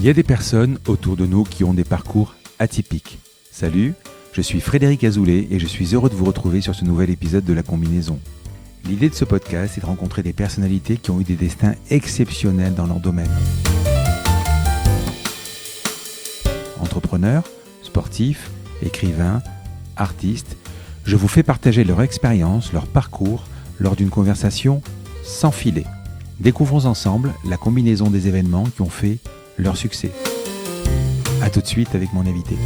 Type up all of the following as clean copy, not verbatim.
Il y a des personnes autour de nous qui ont des parcours atypiques. Salut, je suis Frédéric Azoulay et je suis heureux de vous retrouver sur ce nouvel épisode de La Combinaison. L'idée de ce podcast est de rencontrer des personnalités qui ont eu des destins exceptionnels dans leur domaine. Entrepreneurs, sportifs, écrivains, artistes, je vous fais partager leur expérience, leur parcours lors d'une conversation sans filet. Découvrons ensemble la combinaison des événements qui ont fait leur succès. A tout de suite avec mon invité.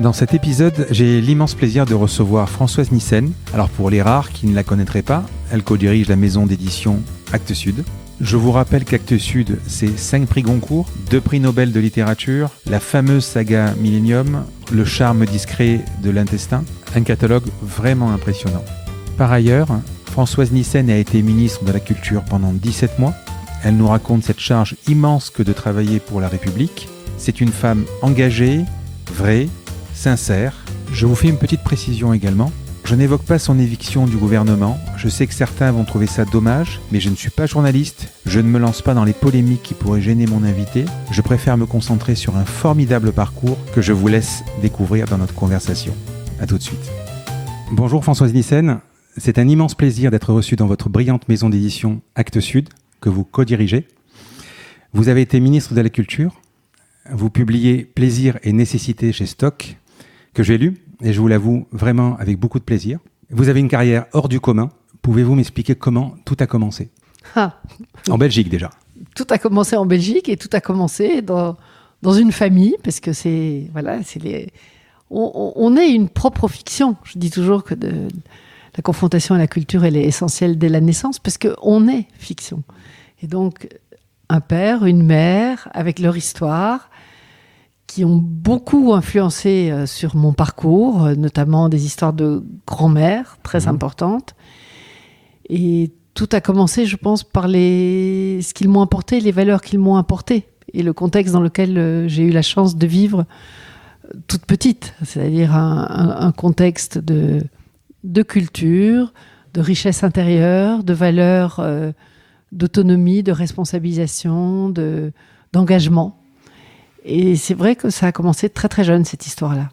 Dans cet épisode, j'ai l'immense plaisir de recevoir Françoise Nyssen. Alors pour les rares qui ne la connaîtraient pas, elle co-dirige la maison d'édition Actes Sud. Je vous rappelle qu'Actes Sud, c'est 5 prix Goncourt, 2 prix Nobel de littérature, la fameuse saga Millennium, le charme discret de l'intestin, un catalogue vraiment impressionnant. Par ailleurs, Françoise Nyssen a été ministre de la Culture pendant 17 mois. Elle nous raconte cette charge immense que de travailler pour la République. C'est une femme engagée, vraie, sincère. Je vous fais une petite précision également. Je n'évoque pas son éviction du gouvernement. Je sais que certains vont trouver ça dommage, mais je ne suis pas journaliste. Je ne me lance pas dans les polémiques qui pourraient gêner mon invité. Je préfère me concentrer sur un formidable parcours que je vous laisse découvrir dans notre conversation. A tout de suite. Bonjour Françoise Nyssen. C'est un immense plaisir d'être reçue dans votre brillante maison d'édition Actes Sud, que vous co-dirigez. Vous avez été ministre de la Culture. Vous publiez Plaisir et Nécessité chez Stock, que j'ai lu, et je vous l'avoue vraiment avec beaucoup de plaisir. Vous avez une carrière hors du commun. Pouvez-vous m'expliquer comment tout a commencé ? En Belgique déjà. Tout a commencé en Belgique et tout a commencé dans une famille, parce que on est une propre fiction. Je dis toujours que la confrontation à la culture, elle est essentielle dès la naissance, parce qu'on est fiction. Et donc, un père, une mère, avec leur histoire, qui ont beaucoup influencé sur mon parcours, notamment des histoires de grand-mère très importantes. Et tout a commencé, je pense, par ce qu'ils m'ont apporté, les valeurs qu'ils m'ont apportées, et le contexte dans lequel j'ai eu la chance de vivre toute petite, c'est-à-dire un contexte de culture, de richesse intérieure, de valeurs d'autonomie, de responsabilisation, d'engagement. Et c'est vrai que ça a commencé très très jeune, cette histoire-là.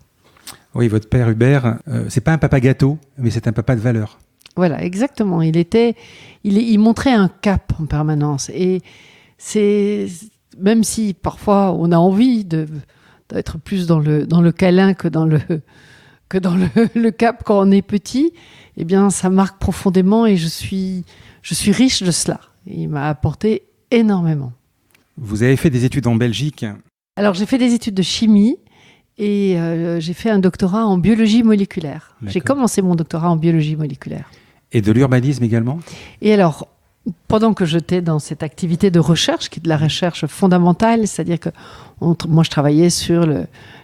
Oui, votre père Hubert, c'est pas un papa gâteau, mais c'est un papa de valeur. Voilà, exactement. Il montrait un cap en permanence. Et même si parfois on a envie d'être plus dans le câlin que dans le cap quand on est petit, eh bien ça marque profondément et je suis riche de cela. Il m'a apporté énormément. Vous avez fait des études en Belgique ? Alors, j'ai fait des études de chimie et j'ai fait un doctorat en biologie moléculaire. D'accord. J'ai commencé mon doctorat en biologie moléculaire. Et de l'urbanisme également ? Et alors, pendant que j'étais dans cette activité de recherche, qui est de la recherche fondamentale, c'est-à-dire que moi, je travaillais sur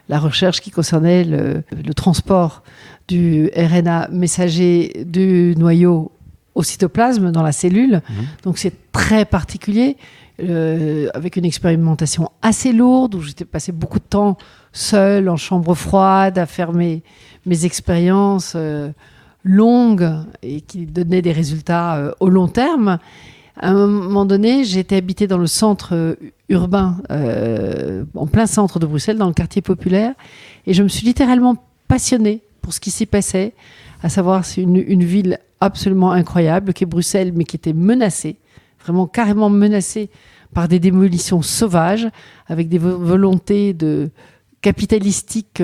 la recherche qui concernait le transport du RNA messager du noyau au cytoplasme dans la cellule. Donc, c'est très particulier. Avec une expérimentation assez lourde où j'étais passé beaucoup de temps seule en chambre froide à faire mes expériences longues et qui donnaient des résultats au long terme. À un moment donné, j'étais habitée dans le centre urbain, en plein centre de Bruxelles, dans le quartier populaire, et je me suis littéralement passionnée pour ce qui s'y passait, à savoir c'est une ville absolument incroyable qui est Bruxelles, mais qui était menacée, vraiment carrément menacée par des démolitions sauvages, avec des volontés capitalistiques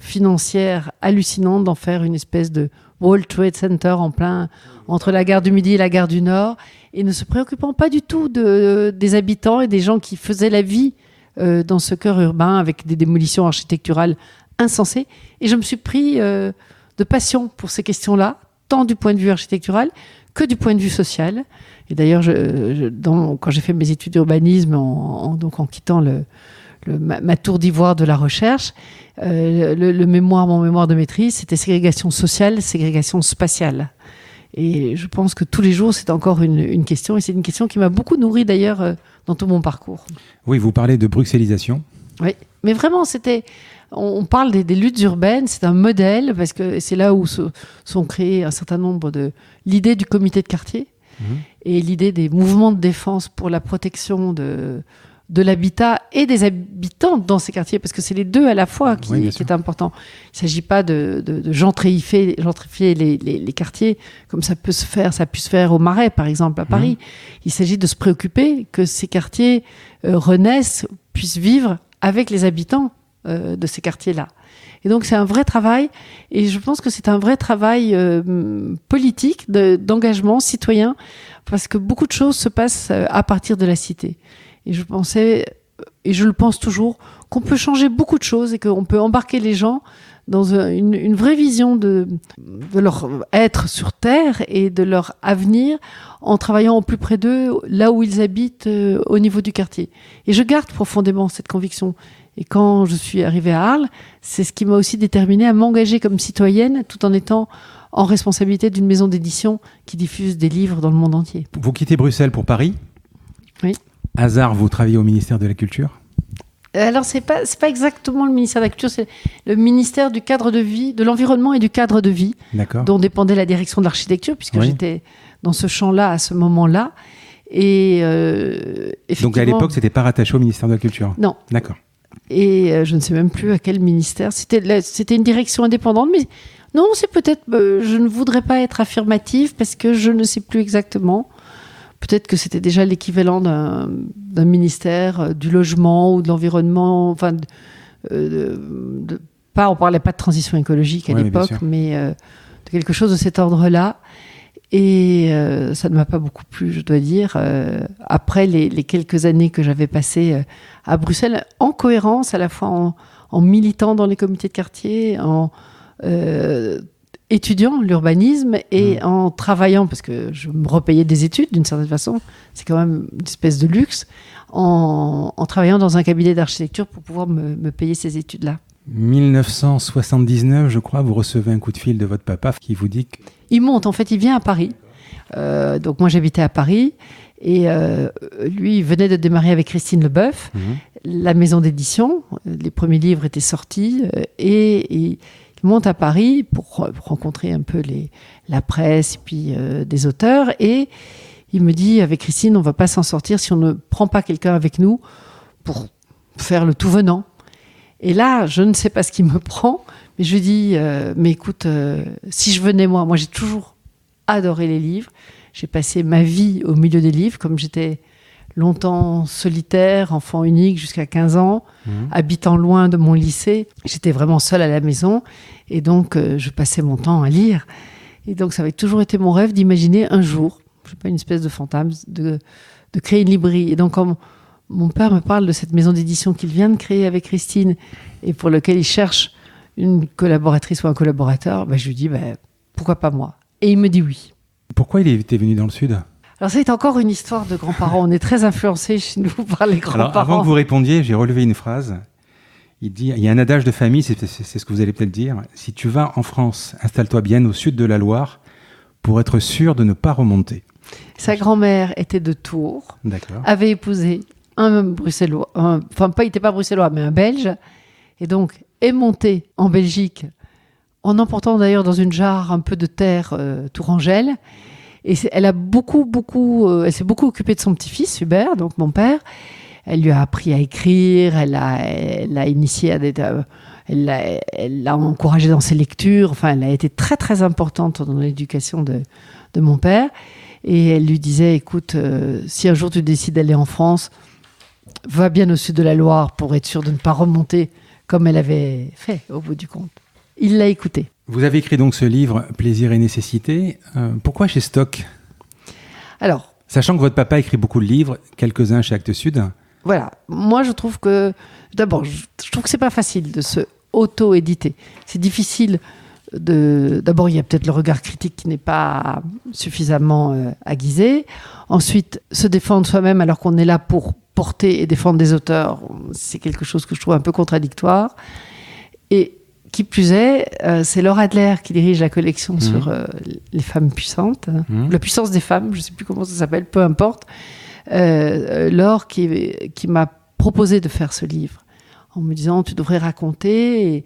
financières hallucinantes d'en faire une espèce de World Trade Center en plein entre la gare du Midi et la gare du Nord, et ne se préoccupant pas du tout des habitants et des gens qui faisaient la vie dans ce cœur urbain avec des démolitions architecturales insensées. Et je me suis pris de passion pour ces questions-là, tant du point de vue architectural que du point de vue social. Et d'ailleurs, quand j'ai fait mes études d'urbanisme, en quittant ma tour d'ivoire de la recherche, mon mémoire de maîtrise, c'était ségrégation sociale, ségrégation spatiale. Et je pense que tous les jours, c'est encore une question, et c'est une question qui m'a beaucoup nourrie d'ailleurs dans tout mon parcours. Oui, vous parlez de bruxellisation. Oui, mais vraiment, on parle des luttes urbaines, c'est un modèle, parce que c'est là où sont créées un certain nombre l'idée du comité de quartier, et l'idée des mouvements de défense pour la protection de de l'habitat et des habitants dans ces quartiers, parce que c'est les deux à la fois qui est important. Il ne s'agit pas de gentrifier les quartiers comme ça pu se faire au Marais, par exemple, à Paris. Il s'agit de se préoccuper que ces quartiers renaissent, puissent vivre avec les habitants de ces quartiers-là. Et donc c'est un vrai travail, et je pense que c'est un vrai travail politique, d'engagement citoyen, parce que beaucoup de choses se passent à partir de la cité. Et je pensais, et je le pense toujours, qu'on peut changer beaucoup de choses et qu'on peut embarquer les gens dans une vraie vision de leur être sur Terre et de leur avenir en travaillant au plus près d'eux, là où ils habitent, au niveau du quartier. Et je garde profondément cette conviction. Et quand je suis arrivée à Arles, c'est ce qui m'a aussi déterminée à m'engager comme citoyenne tout en étant en responsabilité d'une maison d'édition qui diffuse des livres dans le monde entier. Vous quittez Bruxelles pour Paris ? Oui. Hasard, vous travaillez au ministère de la Culture ? Alors, c'est pas exactement le ministère de la Culture, c'est le ministère du cadre de vie, de l'environnement et du cadre de vie, dont dépendait la direction de l'architecture, puisque j'étais dans ce champ-là à ce moment-là. Et effectivement... Donc, à l'époque, c'était pas rattaché au ministère de la Culture ? Non. D'accord. Et je ne sais même plus à quel ministère. C'était une direction indépendante, mais non, c'est peut-être... je ne voudrais pas être affirmative, parce que je ne sais plus exactement. Peut-être que c'était déjà l'équivalent d'un ministère du logement ou de l'environnement. Enfin, on parlait pas de transition écologique à l'époque, mais de quelque chose de cet ordre-là. Et ça ne m'a pas beaucoup plu, je dois dire. Après les quelques années que j'avais passées à Bruxelles, en cohérence, à la fois en militant dans les comités de quartier, en étudiant l'urbanisme et en travaillant, parce que je me repayais des études d'une certaine façon, c'est quand même une espèce de luxe, en travaillant dans un cabinet d'architecture pour pouvoir me payer ces études-là. 1979, je crois, vous recevez un coup de fil de votre papa qui vous dit que... Il monte, en fait, il vient à Paris. Donc moi, j'habitais à Paris. Et lui, il venait de démarrer avec Christine Leboeuf, la maison d'édition. Les premiers livres étaient sortis. Et il monte à Paris pour rencontrer un peu la presse et puis des auteurs. Et il me dit, avec Christine, on ne va pas s'en sortir si on ne prend pas quelqu'un avec nous pour faire le tout venant. Et là, je ne sais pas ce qui me prend, mais je lui dis, mais écoute, si je venais moi j'ai toujours adoré les livres. J'ai passé ma vie au milieu des livres, comme j'étais longtemps solitaire, enfant unique jusqu'à 15 ans, habitant loin de mon lycée. J'étais vraiment seule à la maison, et donc je passais mon temps à lire. Et donc ça avait toujours été mon rêve d'imaginer un jour, je sais pas, une espèce de fantasme, de créer une librairie. Et donc quand mon père me parle de cette maison d'édition qu'il vient de créer avec Christine et pour lequel il cherche une collaboratrice ou un collaborateur, je lui dis pourquoi pas moi ? Et il me dit oui. Pourquoi il était venu dans le Sud ? Alors c'est encore une histoire de grands-parents. On est très influencés chez nous par les grands-parents. Alors avant que vous répondiez, j'ai relevé une phrase. Il dit, il y a un adage de famille, c'est ce que vous allez peut-être dire. Si tu vas en France, installe-toi bien au sud de la Loire pour être sûr de ne pas remonter. Sa grand-mère était de Tours, avait épousé un Bruxellois, il n'était pas bruxellois, mais un Belge, et donc est monté en Belgique en emportant d'ailleurs dans une jarre un peu de terre tourangelle. Et elle s'est beaucoup occupée de son petit-fils, Hubert, donc mon père. Elle lui a appris à écrire, elle l'a initié à elle l'a encouragé dans ses lectures. Enfin, elle a été très, très importante dans l'éducation de mon père. Et elle lui disait, écoute, si un jour tu décides d'aller en France, va bien au sud de la Loire pour être sûr de ne pas remonter comme elle avait fait au bout du compte. Il l'a écouté. Vous avez écrit donc ce livre, Plaisir et nécessité. Pourquoi chez Stock ? Alors, sachant que votre papa écrit beaucoup de livres, quelques-uns chez Actes Sud. Voilà. Moi, je trouve que... D'abord, je trouve que c'est pas facile de se auto-éditer. C'est difficile D'abord, il y a peut-être le regard critique qui n'est pas suffisamment aiguisé. Ensuite, se défendre soi-même alors qu'on est là pour porter et défendre des auteurs, c'est quelque chose que je trouve un peu contradictoire. Et qui plus est, c'est Laure Adler qui dirige la collection sur les femmes puissantes, la puissance des femmes, je ne sais plus comment ça s'appelle, peu importe. Laure qui m'a proposé de faire ce livre en me disant tu devrais raconter.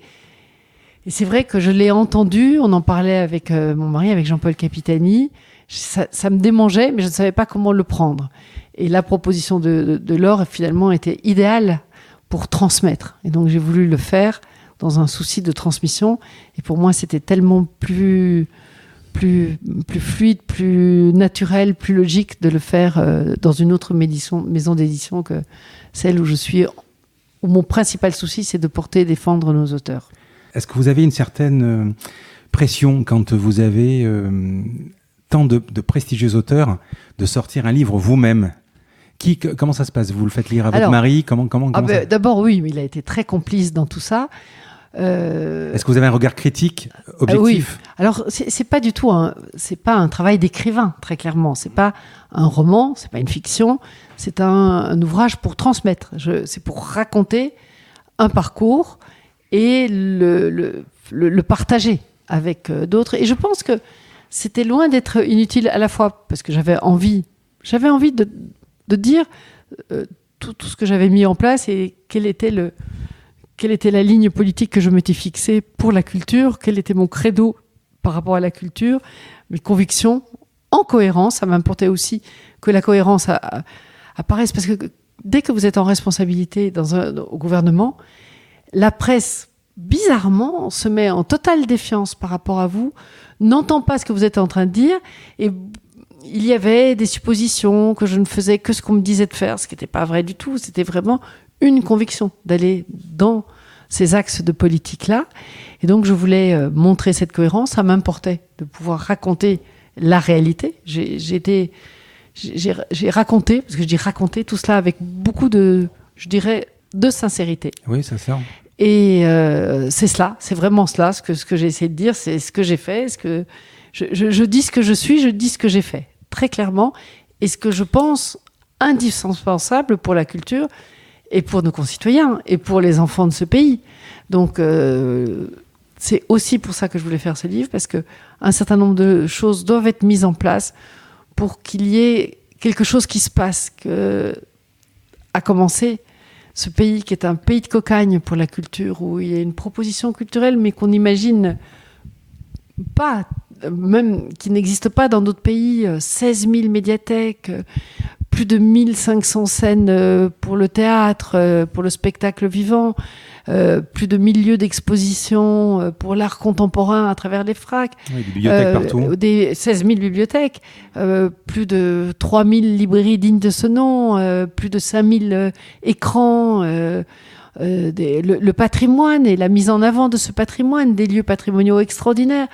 Et c'est vrai que je l'ai entendu, on en parlait avec mon mari, avec Jean-Paul Capitani. Ça me démangeait, mais je ne savais pas comment le prendre. Et la proposition de Laure, finalement, était idéale pour transmettre. Et donc, j'ai voulu le faire dans un souci de transmission. Et pour moi, c'était tellement plus fluide, plus naturel, plus logique de le faire dans une autre maison d'édition que celle où je suis, où mon principal souci, c'est de porter et défendre nos auteurs. Est-ce que vous avez une certaine pression quand vous avez tant de prestigieux auteurs de sortir un livre vous-même ? Comment ça se passe ? Vous le faites lire à votre mari ? Comment ça... D'abord, oui, mais il a été très complice dans tout ça. Est-ce que vous avez un regard critique, objectif ? Oui. Alors, c'est pas du tout c'est pas un travail d'écrivain, très clairement. C'est pas un roman, c'est pas une fiction. C'est un ouvrage pour transmettre. C'est pour raconter un parcours et le partager avec d'autres. Et je pense que c'était loin d'être inutile, à la fois parce que j'avais envie de dire tout ce que j'avais mis en place et quelle était la ligne politique que je m'étais fixée pour la culture, quel était mon credo par rapport à la culture, mes convictions en cohérence. Ça m'importait aussi que la cohérence apparaisse, parce que dès que vous êtes en responsabilité au gouvernement, la presse, bizarrement, se met en totale défiance par rapport à vous, n'entend pas ce que vous êtes en train de dire, et il y avait des suppositions que je ne faisais que ce qu'on me disait de faire, ce qui n'était pas vrai du tout. C'était vraiment une conviction d'aller dans ces axes de politique-là. Et donc, je voulais montrer cette cohérence. Ça m'importait de pouvoir raconter la réalité. J'ai raconté, parce que je dis raconter, tout cela avec beaucoup de sincérité. Oui, ça sert. Et c'est cela, c'est vraiment cela, ce que j'ai essayé de dire, c'est ce que j'ai fait. Je dis ce que je suis, je dis ce que j'ai fait, très clairement. Et ce que je pense indispensable pour la culture et pour nos concitoyens et pour les enfants de ce pays. Donc, c'est aussi pour ça que je voulais faire ce livre, parce qu'un certain nombre de choses doivent être mises en place pour qu'il y ait quelque chose qui se passe, à commencer ce pays qui est un pays de cocagne pour la culture, où il y a une proposition culturelle, mais qu'on n'imagine pas, même qui n'existe pas dans d'autres pays, 16 000 médiathèques, plus de 1500 scènes pour le théâtre, pour le spectacle vivant, plus de 1000 lieux d'exposition pour l'art contemporain à travers les FRAC. Oui, des bibliothèques partout. 16 000 bibliothèques, plus de 3000 librairies dignes de ce nom, plus de 5000 écrans, le patrimoine et la mise en avant de ce patrimoine, des lieux patrimoniaux extraordinaires,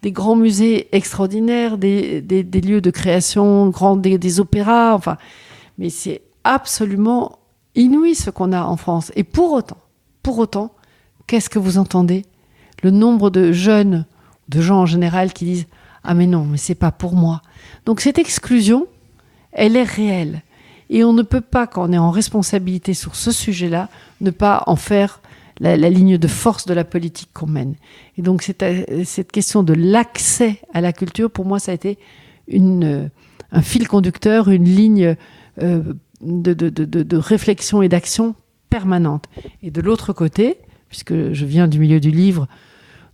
des grands musées extraordinaires, des lieux de création, des opéras, enfin. Mais c'est absolument inouï ce qu'on a en France. Et pour autant, qu'est-ce que vous entendez ? Le nombre de jeunes, de gens en général qui disent « Ah mais non, mais c'est pas pour moi ». Donc cette exclusion, elle est réelle. Et on ne peut pas, quand on est en responsabilité sur ce sujet-là, ne pas en faire la ligne de force de la politique qu'on mène. Et donc cette question de l'accès à la culture, pour moi, ça a été un fil conducteur, une ligne de réflexion et d'action permanente. Et de l'autre côté, puisque je viens du milieu du livre,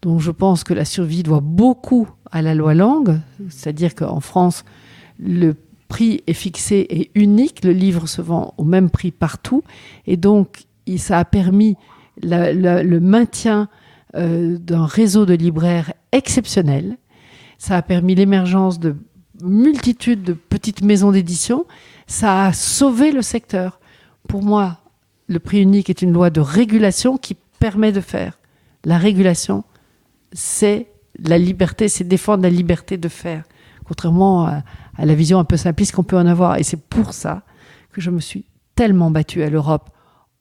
donc je pense que la survie doit beaucoup à la loi Langue, c'est-à-dire qu'en France, le prix est fixé et unique, le livre se vend au même prix partout, et donc ça a permis le maintien d'un réseau de libraires exceptionnel. Ça a permis l'émergence de multitudes de petites maisons d'édition. Ça a sauvé le secteur. Pour moi, le prix unique est une loi de régulation qui permet de faire. La régulation, c'est la liberté, c'est défendre la liberté de faire, contrairement à la vision un peu simpliste qu'on peut en avoir. Et c'est pour ça que je me suis tellement battue à l'Europe,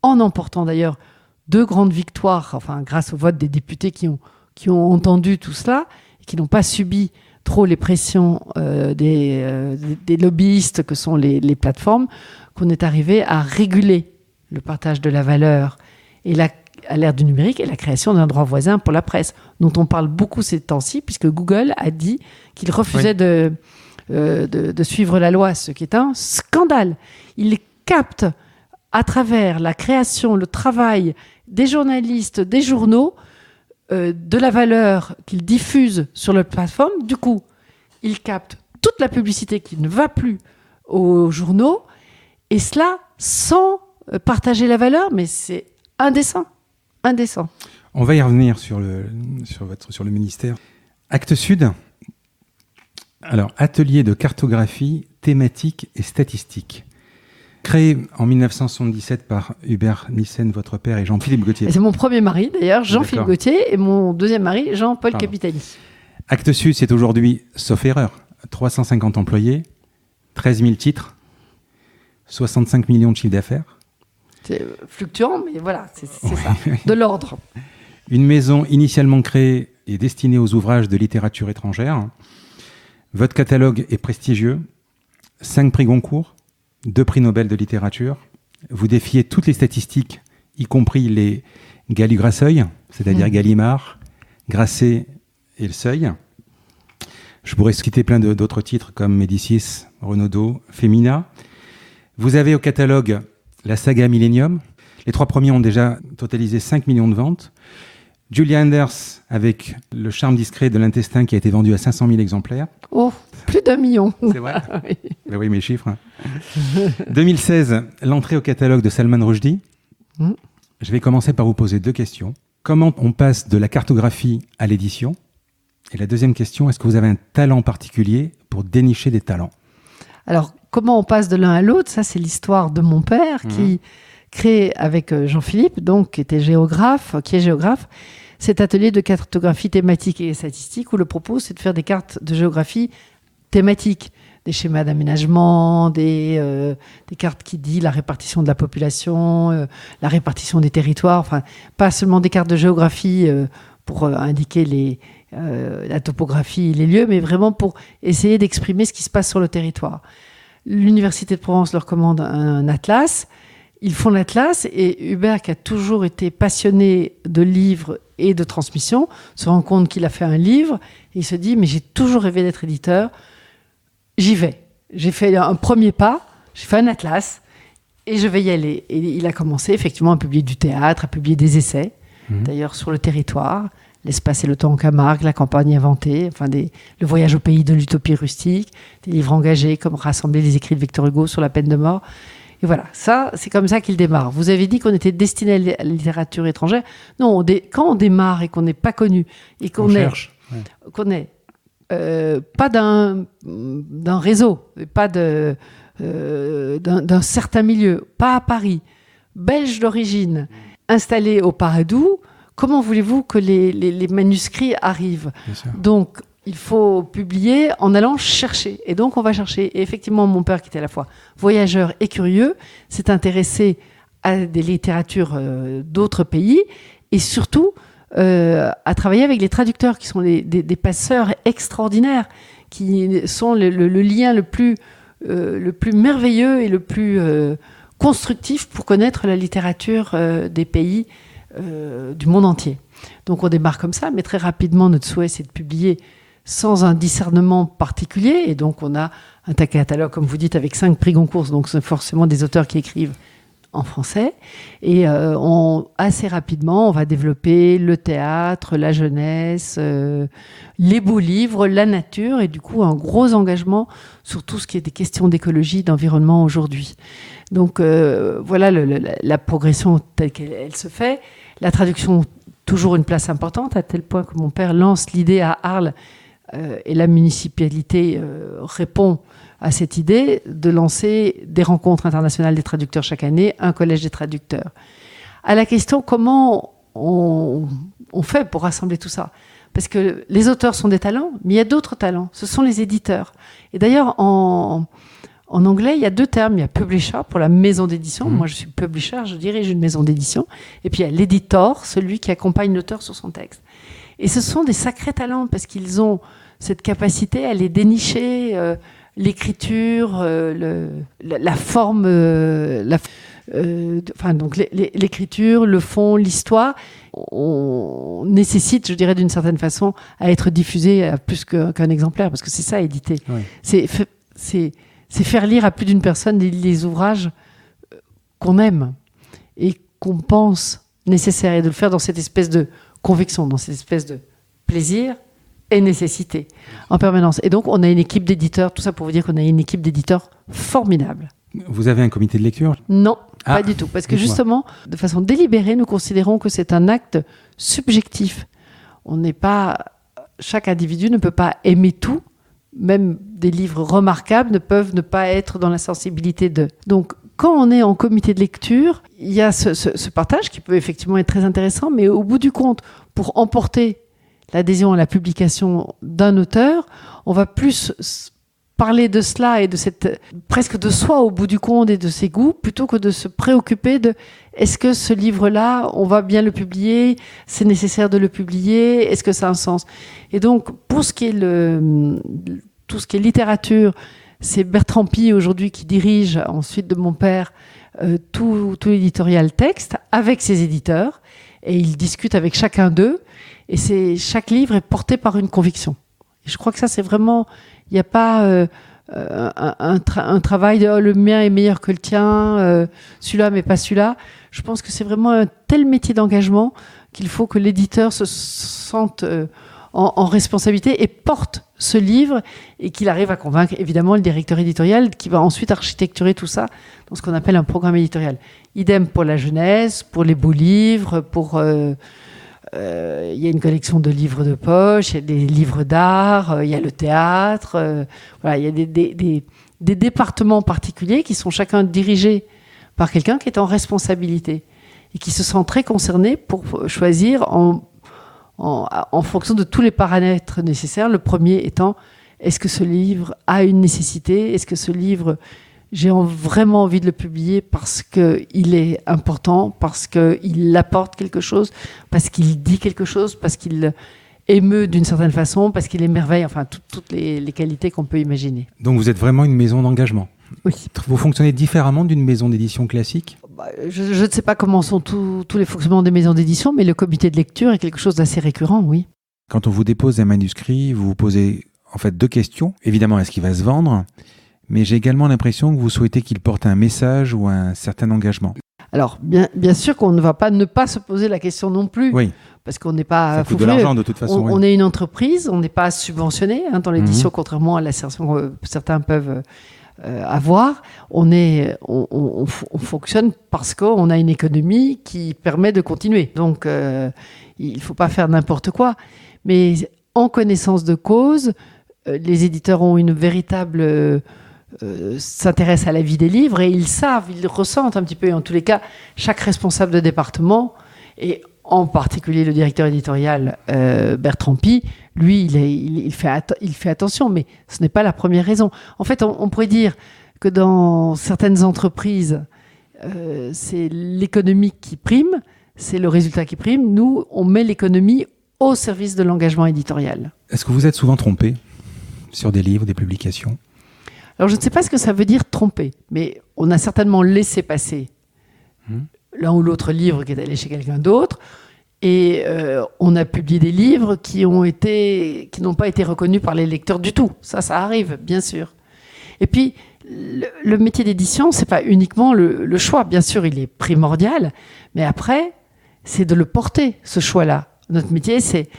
en emportant d'ailleurs 2 grandes victoires, enfin grâce au vote des députés qui ont entendu tout cela et qui n'ont pas subi trop les pressions des lobbyistes que sont les plateformes, qu'on est arrivé à réguler le partage de la valeur et à l'ère du numérique et la création d'un droit voisin pour la presse, dont on parle beaucoup ces temps-ci, puisque Google a dit qu'il refusait de suivre la loi, ce qui est un scandale. Il capte à travers la création, le travail des journalistes, des journaux, de la valeur qu'ils diffusent sur leur plateforme. Du coup, ils captent toute la publicité qui ne va plus aux journaux Et cela sans partager la valeur, mais c'est indécent. On va y revenir sur le ministère. Actes Sud, alors atelier de cartographie thématique et statistique. Créé en 1977 par Hubert Nissen, votre père, et Jean-Philippe Gauthier. Et c'est mon premier mari, d'ailleurs, Jean-Philippe Gauthier, et mon deuxième mari, Jean-Paul Capitani. Actes Sud, c'est aujourd'hui, sauf erreur, 350 employés, 13 000 titres, 65 millions de chiffre d'affaires. C'est fluctuant, mais voilà, c'est ça, de l'ordre. Une maison initialement créée et destinée aux ouvrages de littérature étrangère. Votre catalogue est prestigieux, 5 prix Goncourt, 2 prix Nobel de littérature. Vous défiez toutes les statistiques, y compris les Galligraseuil, c'est-à-dire Gallimard, Grasset et Le Seuil. Je pourrais citer plein d'autres titres comme Médicis, Renaudot, Femina. Vous avez au catalogue la saga Millennium. Les 3 premiers ont déjà totalisé 5 millions de ventes. Julia Anders avec Le charme discret de l'intestin qui a été vendu à 500 000 exemplaires. Oh, plus d'1 million. C'est vrai. Oui. Ben oui, mes chiffres. 2016, l'entrée au catalogue de Salman Rushdie. Je vais commencer par vous poser 2 questions. Comment on passe de la cartographie à l'édition ? Et la deuxième question, est-ce que vous avez un talent particulier pour dénicher des talents ? Alors, comment on passe de l'un à l'autre ? Ça, c'est l'histoire de mon père qui crée avec Jean-Philippe, donc qui est géographe, cet atelier de cartographie thématique et statistique où le propos, c'est de faire des cartes de géographie thématiques, des schémas d'aménagement, des cartes qui disent la répartition de la population, la répartition des territoires, enfin, pas seulement des cartes de géographie pour indiquer la topographie et les lieux, mais vraiment pour essayer d'exprimer ce qui se passe sur le territoire. L'Université de Provence leur commande un atlas. Ils font l'atlas et Hubert, qui a toujours été passionné de livres et de transmission, se rend compte qu'il a fait un livre et il se dit « mais j'ai toujours rêvé d'être éditeur, j'y vais ». J'ai fait un premier pas, j'ai fait un atlas et je vais y aller. Et il a commencé effectivement à publier du théâtre, à publier des essais, d'ailleurs sur le territoire, L'espace et le temps en Camargue, La campagne inventée, enfin Le voyage au pays de l'utopie rustique, des livres engagés comme Rassembler les écrits de Victor Hugo sur la peine de mort. Et voilà, ça, c'est comme ça qu'il démarre. Vous avez dit qu'on était destiné à la littérature étrangère. Non, quand on démarre et qu'on n'est pas connu, et qu'on n'est pas d'un réseau, pas d'un certain milieu, pas à Paris, belge d'origine, installé au Paradou, comment voulez-vous que les manuscrits arrivent ? Donc, il faut publier en allant chercher. Et donc, on va chercher. Et effectivement, mon père, qui était à la fois voyageur et curieux, s'est intéressé à des littératures d'autres pays et surtout à travailler avec les traducteurs, qui sont des passeurs extraordinaires, qui sont le lien le plus merveilleux et le plus constructif pour connaître la littérature des pays du monde entier. Donc, on démarre comme ça, mais très rapidement, notre souhait, c'est de publier sans un discernement particulier. Et donc, on a un catalogue, comme vous dites, avec 5 prix Goncourt. Donc, c'est forcément des auteurs qui écrivent en français. Et assez rapidement, on va développer le théâtre, la jeunesse, les beaux livres, la nature. Et du coup, un gros engagement sur tout ce qui est des questions d'écologie, d'environnement aujourd'hui. Donc, voilà la progression telle qu'elle se fait. La traduction, toujours une place importante, à tel point que mon père lance l'idée à Arles et la municipalité répond à cette idée de lancer des rencontres internationales des traducteurs chaque année, un collège des traducteurs. À la question comment on fait pour rassembler tout ça ? Parce que les auteurs sont des talents, mais il y a d'autres talents, ce sont les éditeurs. Et d'ailleurs, en anglais, il y a 2 termes. Il y a publisher pour la maison d'édition. Moi, je suis publisher, je dirige une maison d'édition. Et puis, il y a l'editor, celui qui accompagne l'auteur sur son texte. Et ce sont des sacrés talents parce qu'ils ont cette capacité à les dénicher, l'écriture, la forme, donc l'écriture, le fond, l'histoire. On nécessite, je dirais d'une certaine façon, à être diffusé à plus qu'un exemplaire, parce que c'est ça, éditer. Oui. C'est faire lire à plus d'une personne les ouvrages qu'on aime et qu'on pense nécessaires, et de le faire dans cette espèce de conviction, dans cette espèce de plaisir et nécessité en permanence. Et donc, on a une équipe d'éditeurs, tout ça pour vous dire qu'on a une équipe d'éditeurs formidable. Vous avez un comité de lecture ? Non, pas du tout. Parce que justement, de façon délibérée, nous considérons que c'est un acte subjectif. Chaque individu ne peut pas aimer tout. Même des livres remarquables ne peuvent ne pas être dans la sensibilité de. Donc, quand on est en comité de lecture, il y a ce partage qui peut effectivement être très intéressant, mais au bout du compte, pour emporter l'adhésion à la publication d'un auteur, on va plus parler de cela et de presque de soi au bout du compte et de ses goûts, plutôt que de se préoccuper de est-ce que ce livre-là, on va bien le publier, c'est nécessaire de le publier, est-ce que ça a un sens ? Et donc, pour ce qui est tout ce qui est littérature, c'est Bertrand Pi aujourd'hui qui dirige, ensuite de mon père, tout l'éditorial texte avec ses éditeurs, et il discute avec chacun d'eux, et chaque livre est porté par une conviction. Et je crois que ça, c'est vraiment... Il n'y a pas un travail de le mien est meilleur que le tien, celui-là mais pas celui-là. Je pense que c'est vraiment un tel métier d'engagement qu'il faut que l'éditeur se sente en responsabilité et porte ce livre et qu'il arrive à convaincre évidemment le directeur éditorial qui va ensuite architecturer tout ça dans ce qu'on appelle un programme éditorial. Idem pour la jeunesse, pour les beaux livres, il y a une collection de livres de poche, il y a des livres d'art, il y a le théâtre. Voilà, il y a des départements particuliers qui sont chacun dirigés par quelqu'un qui est en responsabilité et qui se sent très concerné pour choisir en fonction de tous les paramètres nécessaires. Le premier étant, est-ce que ce livre a une nécessité ? Est-ce que ce livre... J'ai vraiment envie de le publier parce qu'il est important, parce qu'il apporte quelque chose, parce qu'il dit quelque chose, parce qu'il émeut d'une certaine façon, parce qu'il émerveille, enfin toutes les qualités qu'on peut imaginer. Donc vous êtes vraiment une maison d'engagement ? Oui. Vous fonctionnez différemment d'une maison d'édition classique ? Je ne sais pas comment sont tous les fonctionnements des maisons d'édition, mais le comité de lecture est quelque chose d'assez récurrent, oui. Quand on vous dépose un manuscrit, vous vous posez en fait 2 questions. Évidemment, est-ce qu'il va se vendre ? Mais j'ai également l'impression que vous souhaitez qu'il porte un message ou un certain engagement. Alors, bien sûr qu'on ne va pas ne pas se poser la question non plus, oui. Parce qu'on n'est pas... Ça coûte de l'argent de toute façon. On est une entreprise, on n'est pas subventionné dans l'édition, contrairement à l'assertion que certains peuvent avoir. On fonctionne parce qu'on a une économie qui permet de continuer. Donc, il ne faut pas faire n'importe quoi. Mais en connaissance de cause, les éditeurs ont une véritable... s'intéressent à la vie des livres et ils ressentent un petit peu, et en tous les cas, chaque responsable de département, et en particulier le directeur éditorial Bertrand Pi, lui, il fait attention, mais ce n'est pas la première raison. En fait, on pourrait dire que dans certaines entreprises, c'est l'économie qui prime, c'est le résultat qui prime. Nous, on met l'économie au service de l'engagement éditorial. Est-ce que vous êtes souvent trompé sur des livres, des publications ? Alors, je ne sais pas ce que ça veut dire tromper, mais on a certainement laissé passer l'un ou l'autre livre qui est allé chez quelqu'un d'autre, et on a publié des livres qui n'ont pas été reconnus par les lecteurs du tout. Ça arrive, bien sûr. Et puis, le métier d'édition, c'est pas uniquement le choix. Bien sûr, il est primordial, mais après, c'est de le porter, ce choix-là. Notre métier, c'est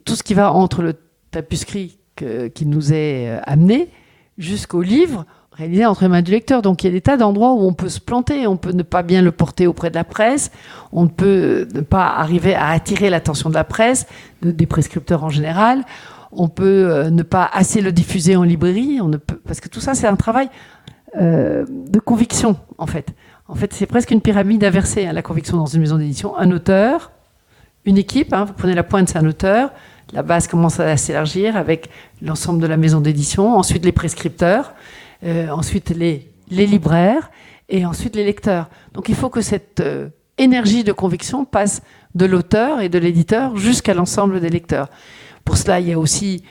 tout ce qui va entre le tapuscrit qui nous est amené jusqu'au livre réalisé entre les mains du lecteur. Donc il y a des tas d'endroits où on peut se planter, on peut ne pas bien le porter auprès de la presse, on peut ne pas arriver à attirer l'attention de la presse, des prescripteurs en général, on peut ne pas assez le diffuser en librairie, parce que tout ça c'est un travail de conviction en fait. En fait c'est presque une pyramide inversée, la conviction dans une maison d'édition. Un auteur, une équipe, vous prenez la pointe, c'est un auteur, la base commence à s'élargir avec l'ensemble de la maison d'édition, ensuite les prescripteurs, ensuite les libraires et ensuite les lecteurs. Donc il faut que cette énergie de conviction passe de l'auteur et de l'éditeur jusqu'à l'ensemble des lecteurs. Pour cela, il y a aussi,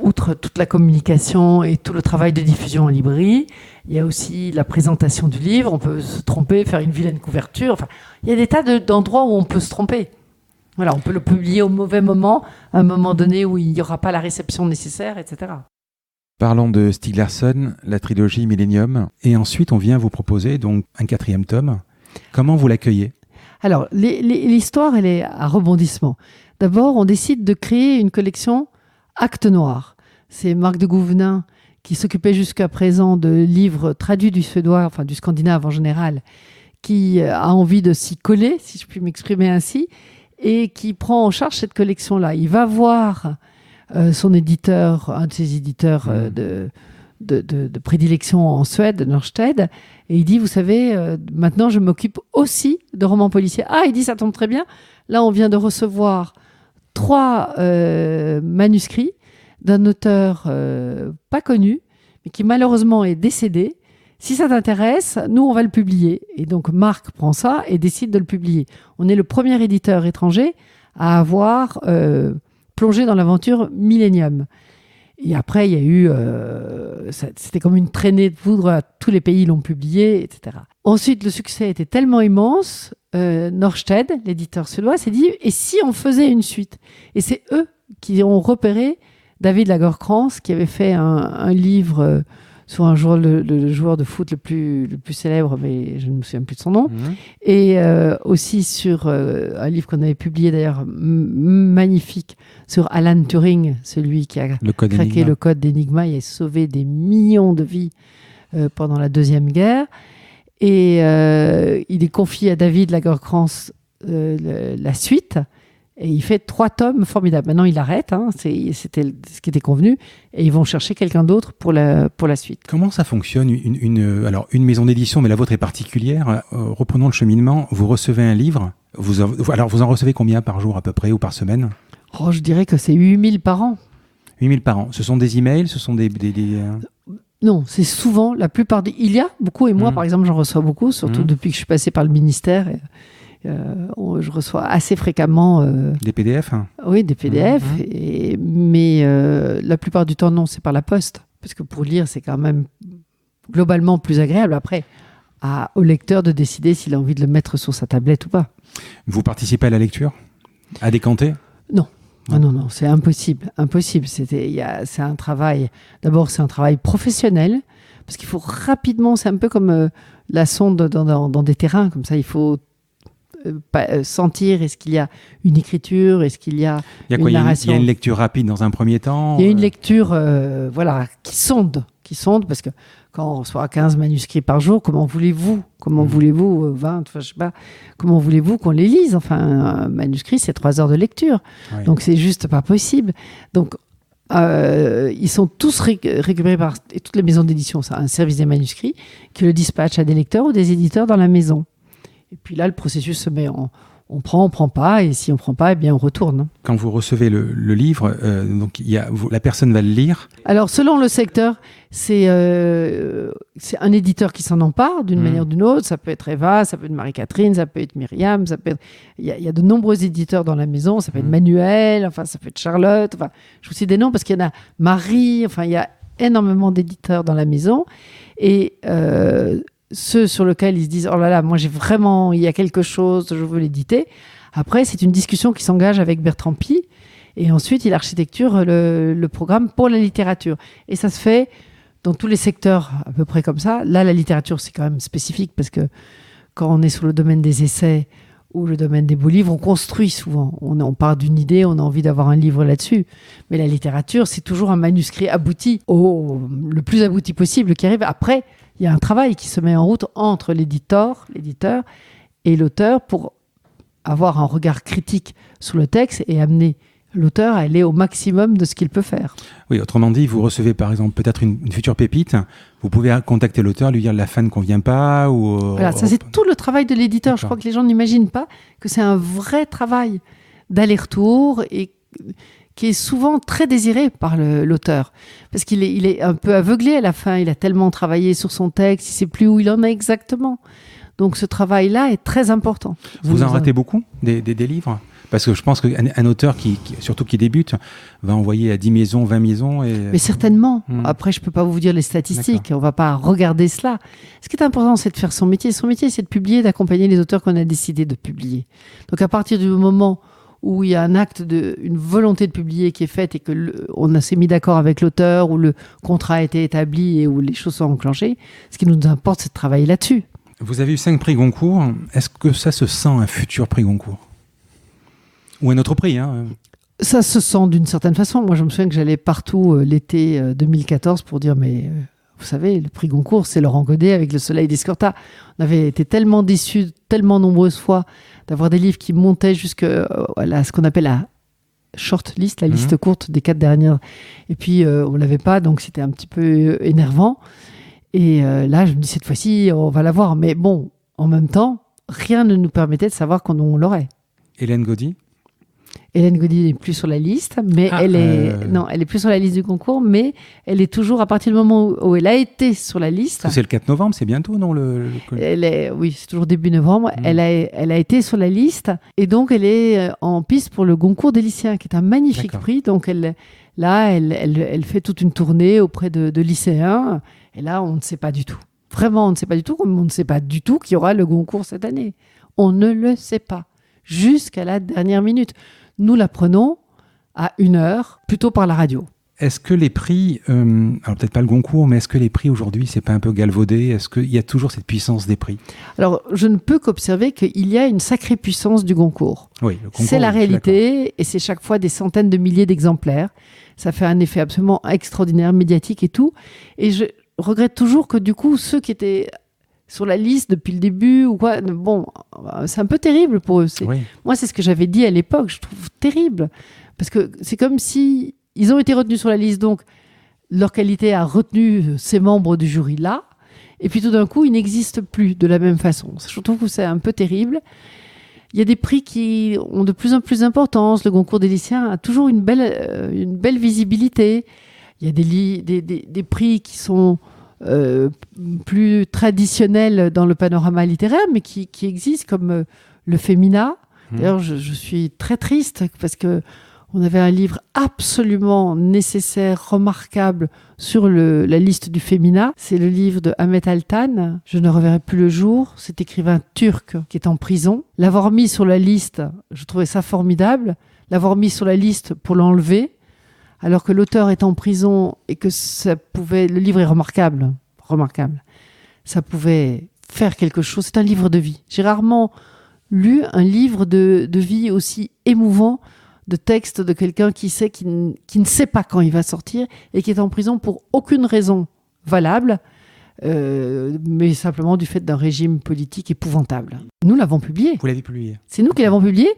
outre toute la communication et tout le travail de diffusion en librairie, il y a aussi la présentation du livre. On peut se tromper, faire une vilaine couverture. Enfin, il y a des tas d'endroits où on peut se tromper. Voilà, on peut le publier au mauvais moment, à un moment donné où il n'y aura pas la réception nécessaire, etc. Parlons de Stieg Larsson, la trilogie Millennium. Et ensuite, on vient vous proposer donc un 4e tome. Comment vous l'accueillez ? Alors, l'histoire, elle est à rebondissement. D'abord, on décide de créer une collection Actes Noirs. C'est Marc de Gouvenin qui s'occupait jusqu'à présent de livres traduits du suédois, enfin du scandinave en général, qui a envie de s'y coller, si je puis m'exprimer ainsi, et qui prend en charge cette collection-là. Il va voir son éditeur, un de ses éditeurs de prédilection en Suède, Norstedts, et il dit, vous savez, maintenant je m'occupe aussi de romans policiers. Ah, il dit, ça tombe très bien. Là, on vient de recevoir 3 manuscrits d'un auteur pas connu, mais qui malheureusement est décédé. Si ça t'intéresse, nous, on va le publier. Et donc, Marc prend ça et décide de le publier. On est le premier éditeur étranger à avoir plongé dans l'aventure Millennium. Et après, il y a eu... c'était comme une traînée de poudre. Tous les pays l'ont publié, etc. Ensuite, le succès était tellement immense, Norstedts, l'éditeur suédois, s'est dit, et si on faisait une suite? Et c'est eux qui ont repéré David Lagercrantz, qui avait fait un livre sur un joueur, le joueur de foot le plus célèbre, mais je ne me souviens plus de son nom, et aussi sur un livre qu'on avait publié d'ailleurs magnifique sur Alan Turing, celui qui a craqué le code d'Enigma et a sauvé des millions de vies pendant la Deuxième Guerre. Et il est confié à David Lagercrantz la suite. Et il fait 3 tomes formidables. Maintenant, il arrête. C'était ce qui était convenu. Et ils vont chercher quelqu'un d'autre pour la suite. Comment ça fonctionne alors, une maison d'édition, mais la vôtre est particulière. Reprenons le cheminement. Vous recevez un livre. Alors, vous en recevez combien par jour à peu près ou par semaine? Je dirais que c'est 8000 par an. 8000 par an. Ce sont des emails? Ce sont des... Non, c'est souvent la plupart des... Il y a beaucoup, et moi, par exemple, j'en reçois beaucoup, surtout depuis que je suis passée par le ministère. Je reçois assez fréquemment... Des PDF Oui, des PDF. Mais la plupart du temps, non, c'est par la poste. Parce que pour lire, c'est quand même globalement plus agréable. Après, au lecteur de décider s'il a envie de le mettre sur sa tablette ou pas. Vous participez à la lecture? À décanter? Non. Non, c'est impossible. C'est un travail... D'abord, c'est un travail professionnel. Parce qu'il faut rapidement... C'est un peu comme la sonde dans des terrains. Comme ça, il faut... sentir, est-ce qu'il y a une écriture, est-ce qu'il y a une narration. Il y a une lecture rapide dans un premier temps? Il y a une lecture qui sonde, parce que quand on reçoit 15 manuscrits par jour, comment voulez-vous 20, je sais pas, comment voulez-vous qu'on les lise? Enfin, un manuscrit, c'est 3 heures de lecture. Oui. Donc, c'est juste pas possible. Donc, ils sont tous récupérés par toutes les maisons d'édition. Ça a un service des manuscrits qui le dispatche à des lecteurs ou des éditeurs dans la maison. Et puis là, le processus se met on prend pas, et si on prend pas, eh bien on retourne. Quand vous recevez le livre, donc la personne va le lire. Alors selon le secteur, c'est un éditeur qui s'en empare d'une manière ou d'une autre. Ça peut être Eva, ça peut être Marie-Catherine, ça peut être Myriam, il y a de nombreux éditeurs dans la maison. Ça peut être Manuel, enfin ça peut être Charlotte. Enfin, je vous cite des noms parce qu'il y en a Marie. Enfin, il y a énormément d'éditeurs dans la maison et ceux sur lesquels ils se disent « Oh là là, moi il y a quelque chose, je veux l'éditer ». Après, c'est une discussion qui s'engage avec Bertrand Pi et ensuite il architecture le programme pour la littérature. Et ça se fait dans tous les secteurs à peu près comme ça. Là, la littérature, c'est quand même spécifique parce que quand on est sur le domaine des essais ou le domaine des beaux livres, on construit souvent. On part d'une idée, on a envie d'avoir un livre là-dessus. Mais la littérature, c'est toujours un manuscrit abouti, le plus abouti possible qui arrive. Après, il y a un travail qui se met en route entre l'éditeur et l'auteur pour avoir un regard critique sur le texte et amener l'auteur à aller au maximum de ce qu'il peut faire. Oui, autrement dit, vous recevez par exemple peut-être une future pépite, vous pouvez contacter l'auteur, lui dire la fin ne convient pas ou... Voilà, ça c'est tout le travail de l'éditeur. D'accord. Je crois que les gens n'imaginent pas que c'est un vrai travail d'aller-retour et qui est souvent très désiré par l'auteur. Parce qu'il est un peu aveuglé à la fin, il a tellement travaillé sur son texte, il ne sait plus où il en est exactement. Donc ce travail-là est très important. Vous en ratez beaucoup des livres ? Parce que je pense qu'un auteur, surtout qui débute, va envoyer à 10 maisons, 20 maisons. Mais certainement. Après, je ne peux pas vous dire les statistiques. D'accord. On ne va pas regarder cela. Ce qui est important, c'est de faire son métier. Son métier, c'est de publier, d'accompagner les auteurs qu'on a décidé de publier. Donc à partir du moment où il y a un acte, une volonté de publier qui est faite et qu'on s'est mis d'accord avec l'auteur, où le contrat a été établi et où les choses sont enclenchées, ce qui nous importe, c'est de travailler là-dessus. Vous avez eu 5 prix Goncourt. Est-ce que ça se sent un futur prix Goncourt ? Ou un autre prix, hein. Ça se sent d'une certaine façon. Moi, je me souviens que j'allais partout l'été 2014 pour dire, mais vous savez, le prix Goncourt, c'est Laurent Godet avec Le Soleil d'Escorta. On avait été tellement déçus, tellement nombreuses fois, d'avoir des livres qui montaient jusqu'à ce qu'on appelle la short list, la liste courte des 4 dernières. Et puis, on ne l'avait pas, donc c'était un petit peu énervant. Et là, je me dis, cette fois-ci, on va l'avoir. Mais bon, en même temps, rien ne nous permettait de savoir quand on l'aurait. Hélène Gaudy? Hélène Gaudy n'est plus sur la liste, mais elle est plus sur la liste du concours, mais elle est toujours, à partir du moment où elle a été sur la liste. C'est le 4 novembre, c'est bientôt, non Oui, c'est toujours début novembre. Elle a été sur la liste, et donc elle est en piste pour le Goncourt des lycéens, qui est un magnifique prix. Donc elle fait toute une tournée auprès de lycéens, et là, on ne sait pas du tout. Vraiment, on ne sait pas du tout, comme on ne sait pas du tout qu'il y aura le Goncourt cette année. On ne le sait pas, jusqu'à la dernière minute. Nous l'apprenons à 1h, plutôt par la radio. Est-ce que les prix, alors peut-être pas le Goncourt, mais est-ce que les prix aujourd'hui, c'est pas un peu galvaudé? Est-ce qu'il y a toujours cette puissance des prix? Alors, je ne peux qu'observer qu'il y a une sacrée puissance du Goncourt. Oui, le Goncourt, c'est la réalité, et c'est chaque fois des centaines de milliers d'exemplaires. Ça fait un effet absolument extraordinaire, médiatique et tout. Et je regrette toujours que du coup, ceux qui étaient sur la liste depuis le début ou quoi, bon, c'est un peu terrible pour eux. Moi, c'est ce que j'avais dit à l'époque, je trouve terrible. Parce que c'est comme si ils ont été retenus sur la liste, donc leur qualité a retenu ces membres du jury-là, et puis tout d'un coup, ils n'existent plus de la même façon. Je trouve que c'est un peu terrible. Il y a des prix qui ont de plus en plus d'importance. Le Goncourt des lycéens a toujours une belle visibilité. Il y a des prix qui sont plus traditionnels dans le panorama littéraire, mais qui existent, comme le Femina. D'ailleurs, je suis très triste parce que on avait un livre absolument nécessaire, remarquable, sur la liste du Femina. C'est le livre de Ahmet Altan, Je ne reverrai plus le jour. Cet écrivain turc qui est en prison. L'avoir mis sur la liste, je trouvais ça formidable. L'avoir mis sur la liste pour l'enlever, alors que l'auteur est en prison et que le livre est remarquable. Ça pouvait faire quelque chose. C'est un livre de vie. J'ai rarement lu un livre de vie aussi émouvant, de texte de quelqu'un qui ne sait pas quand il va sortir et qui est en prison pour aucune raison valable, mais simplement du fait d'un régime politique épouvantable. Nous l'avons publié. Vous l'avez publié. C'est nous qui l'avons publié.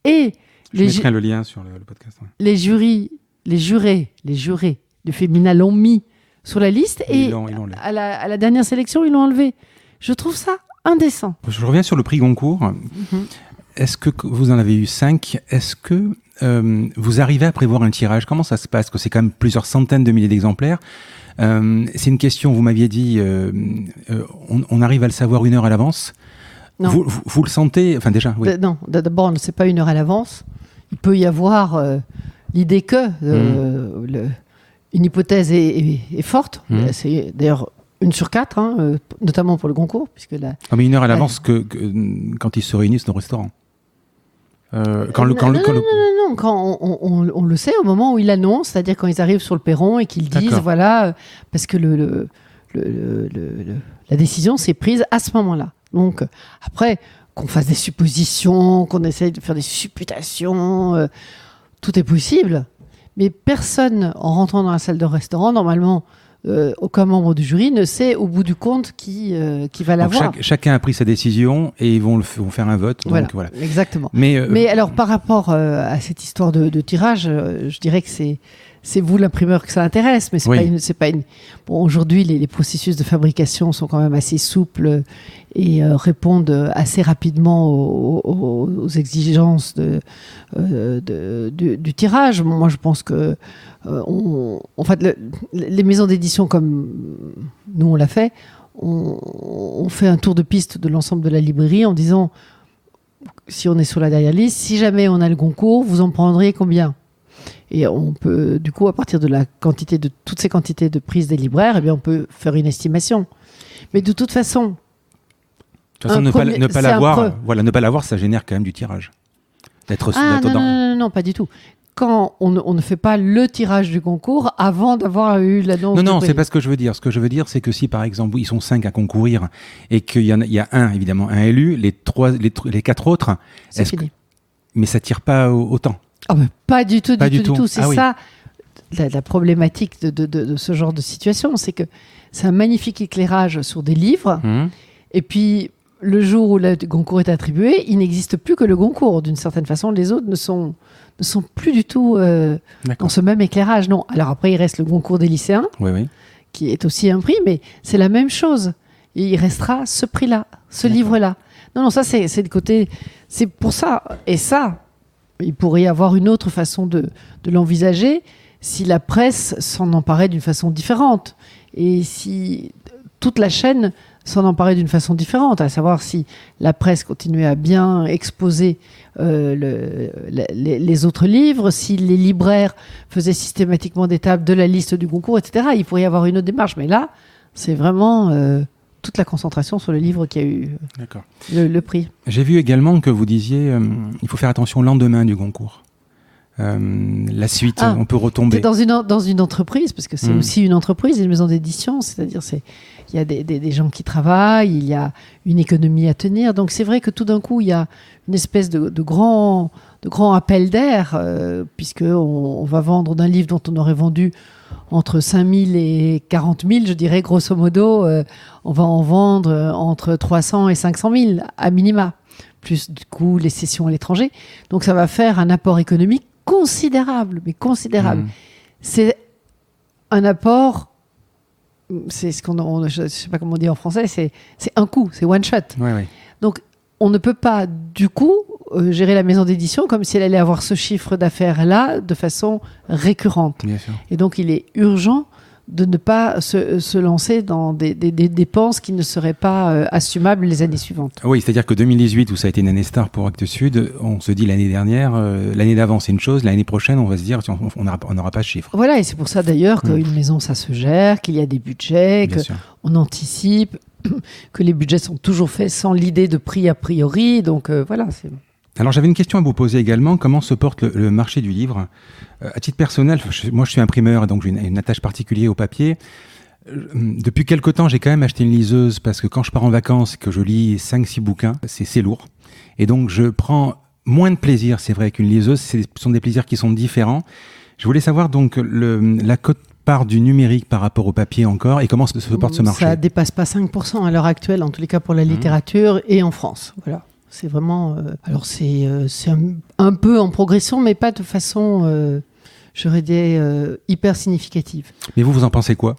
Et je mettrai le lien sur le podcast. Ouais. Les jurés du Femina l'ont mis sur la liste et à la dernière sélection, ils l'ont enlevé. Je trouve ça indécent. Je reviens sur le prix Goncourt. Est-ce que vous en avez eu 5 ? Est-ce que vous arrivez à prévoir un tirage ? Comment ça se passe ? Parce que c'est quand même plusieurs centaines de milliers d'exemplaires. C'est une question, vous m'aviez dit, on arrive à le savoir 1 heure à l'avance. Non. Vous le sentez ? Enfin déjà, oui. Non, d'abord, c'est pas 1 heure à l'avance. Il peut y avoir l'idée que une hypothèse est forte. C'est d'ailleurs 1 sur 4, notamment pour le Goncourt. Puisque mais 1 heure à l'avance quand ils se réunissent dans le restaurant. Non, quand on le sait au moment où il annonce, c'est-à-dire quand ils arrivent sur le perron et qu'ils disent, voilà, parce que la décision s'est prise à ce moment-là. Donc, après, qu'on fasse des suppositions, qu'on essaye de faire des supputations, tout est possible. Mais personne, en rentrant dans la salle de restaurant, normalement, aucun membre du jury ne sait au bout du compte qui va l'avoir. Chacun a pris sa décision et ils vont faire un vote. Donc, voilà. Exactement. Mais alors, par rapport à cette histoire de tirage, je dirais que c'est vous l'imprimeur que ça intéresse, mais c'est pas une. Bon, aujourd'hui, les processus de fabrication sont quand même assez souples et répondent assez rapidement aux exigences du tirage. Moi, je pense que en fait, les maisons d'édition comme nous on l'a fait, on fait un tour de piste de l'ensemble de la librairie en disant, si on est sur la dernière liste, si jamais on a le Goncourt, vous en prendrez combien ? Et on peut, du coup, à partir de toutes ces quantités de prises des libraires, eh bien, on peut faire une estimation. Mais de toute façon, ne pas l'avoir, ça génère quand même du tirage. Non, pas du tout. Quand on ne fait pas le tirage du concours avant d'avoir eu l'annonce. Non, c'est pas ce que je veux dire. Ce que je veux dire, c'est que si, par exemple, ils sont 5 à concourir et qu'il y a évidemment un élu, les 4 autres, c'est fini. Mais ça tire pas autant. Ah ben, pas du tout, du tout. C'est oui. ça la problématique de ce genre de situation, c'est que c'est un magnifique éclairage sur des livres, et puis le jour où le Goncourt est attribué, il n'existe plus que le Goncourt. D'une certaine façon, les autres ne sont plus du tout dans ce même éclairage. Non. Alors après, il reste le Goncourt des lycéens, qui est aussi un prix, mais c'est la même chose. Et il restera ce prix-là, ce livre-là. Non, ça, c'est le côté... C'est pour ça. Et ça, il pourrait y avoir une autre façon de l'envisager si la presse s'en emparait d'une façon différente. Et si toute la chaîne s'en emparait d'une façon différente, à savoir si la presse continuait à bien exposer les autres livres, si les libraires faisaient systématiquement des tables de la liste du Goncourt, etc. Il pourrait y avoir une autre démarche. Mais là, c'est vraiment toute la concentration sur le livre qui a eu le prix. J'ai vu également que vous disiez il faut faire attention au lendemain du Goncourt. La suite, on peut retomber. Dans une entreprise, parce que c'est aussi une entreprise, une maison d'édition, c'est-à-dire il y a des gens qui travaillent, il y a une économie à tenir. Donc c'est vrai que tout d'un coup, il y a une espèce de grand appel d'air, puisqu'on va vendre d'un livre dont on aurait vendu entre 5 000 et 40 000, je dirais, grosso modo, on va en vendre entre 300 et 500 000 à minima, plus du coup les cessions à l'étranger. Donc ça va faire un apport économique considérable, mais considérable. C'est un apport, c'est ce je ne sais pas comment on dit en français, c'est un coup, c'est one shot. Donc on ne peut pas du coup gérer la maison d'édition comme si elle allait avoir ce chiffre d'affaires-là de façon récurrente. Bien sûr. Et donc il est urgent de ne pas se lancer dans des dépenses qui ne seraient pas assumables les années suivantes. Oui, c'est-à-dire que 2018, où ça a été une année star pour Actes Sud, on se dit l'année dernière, l'année d'avant c'est une chose, l'année prochaine on va se dire on n'aura pas de chiffre. Voilà, et c'est pour ça d'ailleurs qu'une maison ça se gère, qu'il y a des budgets, qu'on anticipe, que les budgets sont toujours faits sans l'idée de prix a priori, donc voilà. Alors j'avais une question à vous poser également, comment se porte le marché du livre ? À titre personnel, moi je suis imprimeur et donc j'ai une attache particulière au papier. Depuis quelque temps, j'ai quand même acheté une liseuse parce que quand je pars en vacances et que je lis 5-6 bouquins, c'est lourd. Et donc je prends moins de plaisir, c'est vrai, qu'une liseuse. Ce sont des plaisirs qui sont différents. Je voulais savoir donc la quote-part du numérique par rapport au papier encore et comment se porte ce marché. Ça dépasse pas 5% à l'heure actuelle, en tous les cas pour la littérature et en France. Voilà. C'est vraiment... alors c'est un peu en progression, mais pas de façon, j'aurais dit, hyper significative. Mais vous en pensez quoi ?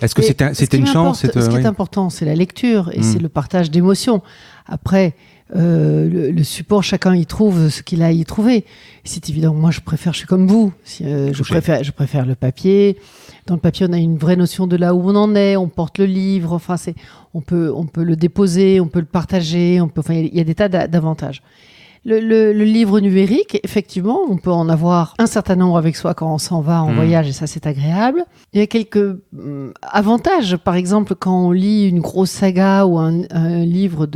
Est-ce que c'était une chance ? Ce qui est important, c'est la lecture et c'est le partage d'émotions. Après, le support, chacun y trouve ce qu'il a à y trouver. C'est évident, moi je suis comme vous. Je préfère le papier. Dans le papier, on a une vraie notion de là où on en est, on porte le livre, enfin, on peut le déposer, on peut le partager, il y a des tas d'avantages. Le livre numérique, effectivement, on peut en avoir un certain nombre avec soi quand on s'en va en voyage, et ça, c'est agréable. Il y a quelques avantages. Par exemple, quand on lit une grosse saga ou un livre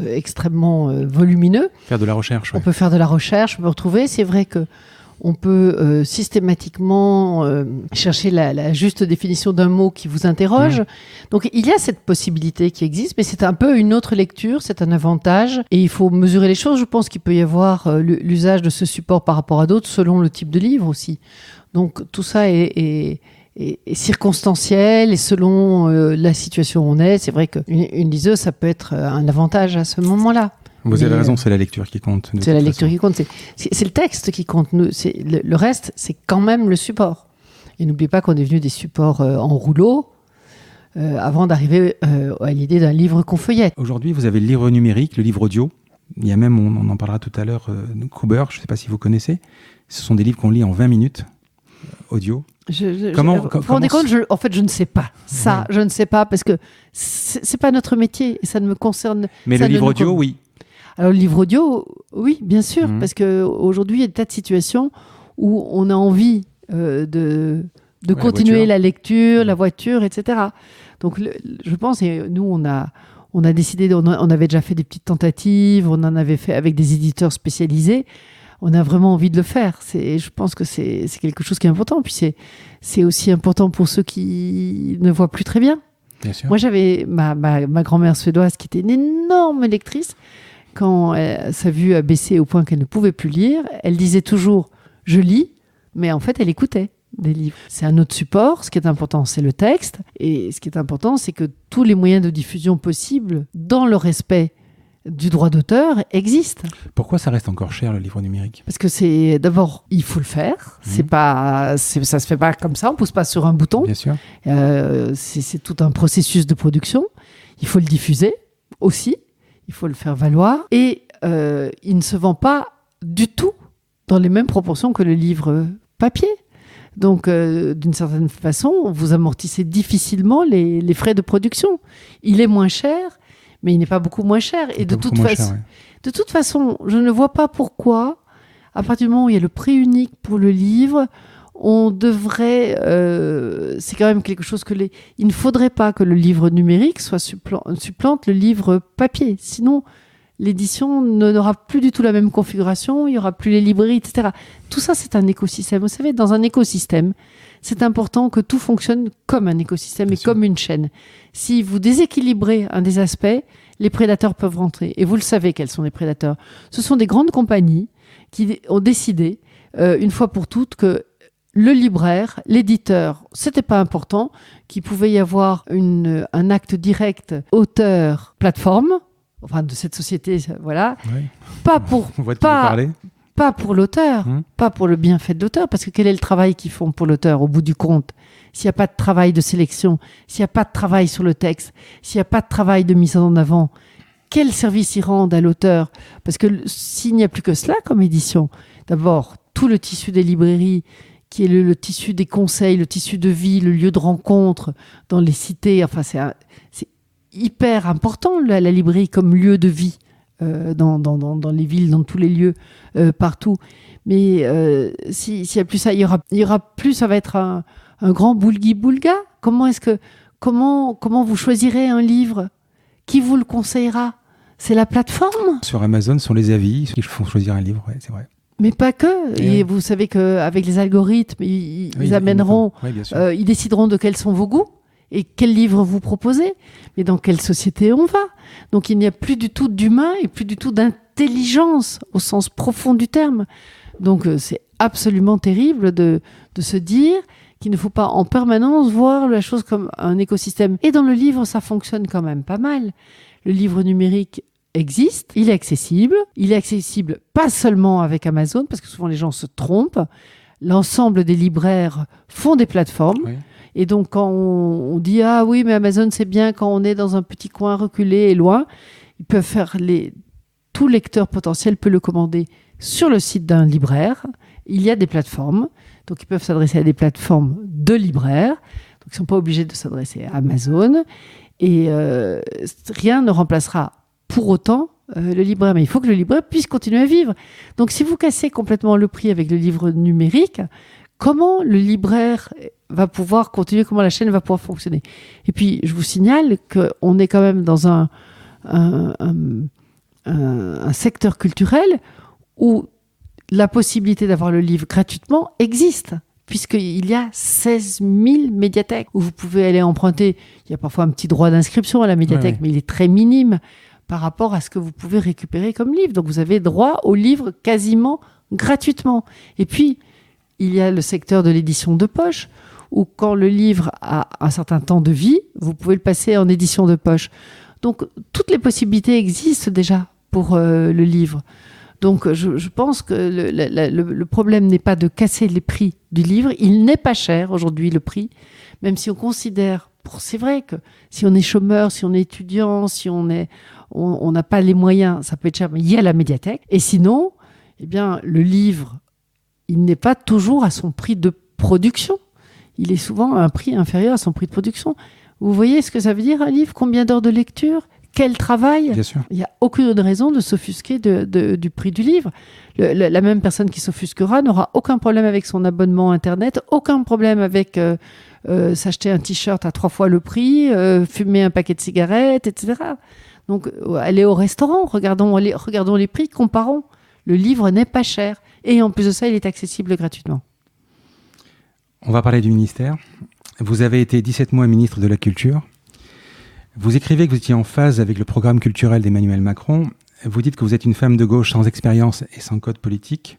extrêmement volumineux. Faire de la recherche. On peut faire de la recherche, on peut retrouver. C'est vrai que on peut systématiquement chercher la juste définition d'un mot qui vous interroge. Donc, il y a cette possibilité qui existe, mais c'est un peu une autre lecture, c'est un avantage. Et il faut mesurer les choses. Je pense qu'il peut y avoir l'usage de ce support par rapport à d'autres, selon le type de livre aussi. Donc, tout ça est circonstanciel et selon la situation où on est. C'est vrai qu'une liseuse, ça peut être un avantage à ce moment-là. Vous avez raison, c'est la lecture qui compte. C'est la lecture qui compte. C'est le texte qui compte. Le reste, c'est quand même le support. Et n'oubliez pas qu'on est venu des supports en rouleau avant d'arriver à l'idée d'un livre qu'on feuillette. Aujourd'hui, vous avez le livre numérique, le livre audio. Il y a même, on en parlera tout à l'heure, Kuber, je ne sais pas si vous connaissez. Ce sont des livres qu'on lit en 20 minutes, audio. Vous vous rendez compte, en fait, je ne sais pas. Ça, je ne sais pas, parce que c'est pas notre métier. Et ça ne me concerne... Mais le livre audio, oui. Alors, le livre audio, oui, bien sûr, parce qu'aujourd'hui, il y a des tas de situations où on a envie de continuer la lecture, la voiture, etc. Donc, je pense, et nous, on a décidé, on avait déjà fait des petites tentatives, on en avait fait avec des éditeurs spécialisés. On a vraiment envie de le faire. Je pense que c'est quelque chose qui est important. Puis, c'est aussi important pour ceux qui ne voient plus très bien. Bien sûr. Moi, j'avais ma grand-mère suédoise qui était une énorme lectrice. quand sa vue a baissé au point qu'elle ne pouvait plus lire, elle disait toujours « je lis », mais en fait, elle écoutait des livres. C'est un autre support. Ce qui est important, c'est le texte. Et ce qui est important, c'est que tous les moyens de diffusion possibles, dans le respect du droit d'auteur, existent. Pourquoi ça reste encore cher, le livre numérique ? Parce que c'est d'abord, il faut le faire. Ça se fait pas comme ça. On pousse pas sur un bouton. Bien sûr. C'est tout un processus de production. Il faut le diffuser aussi. Il faut le faire valoir. Et il ne se vend pas du tout dans les mêmes proportions que le livre papier. Donc, d'une certaine façon, vous amortissez difficilement les frais de production. Il est moins cher, mais il n'est pas beaucoup moins cher. Et de toute façon, je ne vois pas pourquoi, à partir du moment où il y a le prix unique pour le livre, on devrait... c'est quand même quelque chose il ne faudrait pas que le livre numérique supplante le livre papier. Sinon, l'édition n'aura plus du tout la même configuration, il n'y aura plus les librairies, etc. Tout ça, c'est un écosystème. Vous savez, dans un écosystème, c'est important que tout fonctionne comme un écosystème et comme une chaîne. Si vous déséquilibrez un des aspects, les prédateurs peuvent rentrer. Et vous le savez quels sont les prédateurs. Ce sont des grandes compagnies qui ont décidé, une fois pour toutes, que le libraire, l'éditeur, c'était pas important, qu'il pouvait y avoir un acte direct auteur-plateforme, enfin de cette société, voilà. Oui. Pas pour l'auteur, pas pour le bienfait de l'auteur, parce que quel est le travail qu'ils font pour l'auteur au bout du compte ? S'il n'y a pas de travail de sélection, s'il n'y a pas de travail sur le texte, s'il n'y a pas de travail de mise en avant, quel service ils rendent à l'auteur ? Parce que s'il n'y a plus que cela comme édition, d'abord, tout le tissu des librairies, qui est le tissu des conseils, le tissu de vie, le lieu de rencontre dans les cités, enfin c'est hyper important, la librairie comme lieu de vie dans les villes, dans tous les lieux, partout. Mais s'il n'y a plus ça, il y aura plus, ça va être un grand boulgui-boulga. Comment vous choisirez un livre ? Qui vous le conseillera ? C'est la plateforme ? Sur Amazon, sont les avis qui font choisir un livre, ouais, c'est vrai. Mais pas que. Et vous savez qu'avec les algorithmes, ils amèneront, ils décideront de quels sont vos goûts et quel livre vous proposez, mais dans quelle société on va. Donc il n'y a plus du tout d'humain et plus du tout d'intelligence au sens profond du terme. Donc c'est absolument terrible de se dire qu'il ne faut pas en permanence voir la chose comme un écosystème. Et dans le livre, ça fonctionne quand même pas mal. Le livre numérique existe, il est accessible pas seulement avec Amazon, parce que souvent les gens se trompent. L'ensemble des libraires font des plateformes. Oui. Et donc, quand on dit « Ah oui, mais Amazon, c'est bien quand on est dans un petit coin reculé et loin », ils peuvent faire tout lecteur potentiel peut le commander sur le site d'un libraire. Il y a des plateformes. Donc, ils peuvent s'adresser à des plateformes de libraires. Donc, ils ne sont pas obligés de s'adresser à Amazon. Et rien ne remplacera pour autant le libraire. Mais il faut que le libraire puisse continuer à vivre. Donc, si vous cassez complètement le prix avec le livre numérique, comment le libraire va pouvoir continuer, comment la chaîne va pouvoir fonctionner. Et puis, je vous signale qu'on est quand même dans un secteur culturel où la possibilité d'avoir le livre gratuitement existe, puisqu'il y a 16 000 médiathèques où vous pouvez aller emprunter. Il y a parfois un petit droit d'inscription à la médiathèque, mais il est très minime par rapport à ce que vous pouvez récupérer comme livre. Donc, vous avez droit au livre quasiment gratuitement. Et puis, il y a le secteur de l'édition de poche, où quand le livre a un certain temps de vie, vous pouvez le passer en édition de poche. Donc, toutes les possibilités existent déjà pour le livre. Donc, je pense que le problème n'est pas de casser les prix du livre. Il n'est pas cher aujourd'hui, le prix, même si on considère... C'est vrai que si on est chômeur, si on est étudiant, si on n'a pas les moyens, ça peut être cher, mais il y a la médiathèque. Et sinon, eh bien, le livre, il n'est pas toujours à son prix de production. Il est souvent à un prix inférieur à son prix de production. Vous voyez ce que ça veut dire, un livre ? Combien d'heures de lecture ? Quel travail ? Bien sûr. Il n'y a aucune raison de s'offusquer du prix du livre. La même personne qui s'offusquera n'aura aucun problème avec son abonnement Internet, aucun problème avec s'acheter un t-shirt à 3 fois le prix, fumer un paquet de cigarettes, etc. Donc, aller au restaurant, regardons les prix, comparons. Le livre n'est pas cher. Et en plus de ça, il est accessible gratuitement. On va parler du ministère. Vous avez été 17 mois ministre de la Culture. Vous écrivez que vous étiez en phase avec le programme culturel d'Emmanuel Macron. vous dites que vous êtes une femme de gauche sans expérience et sans code politique.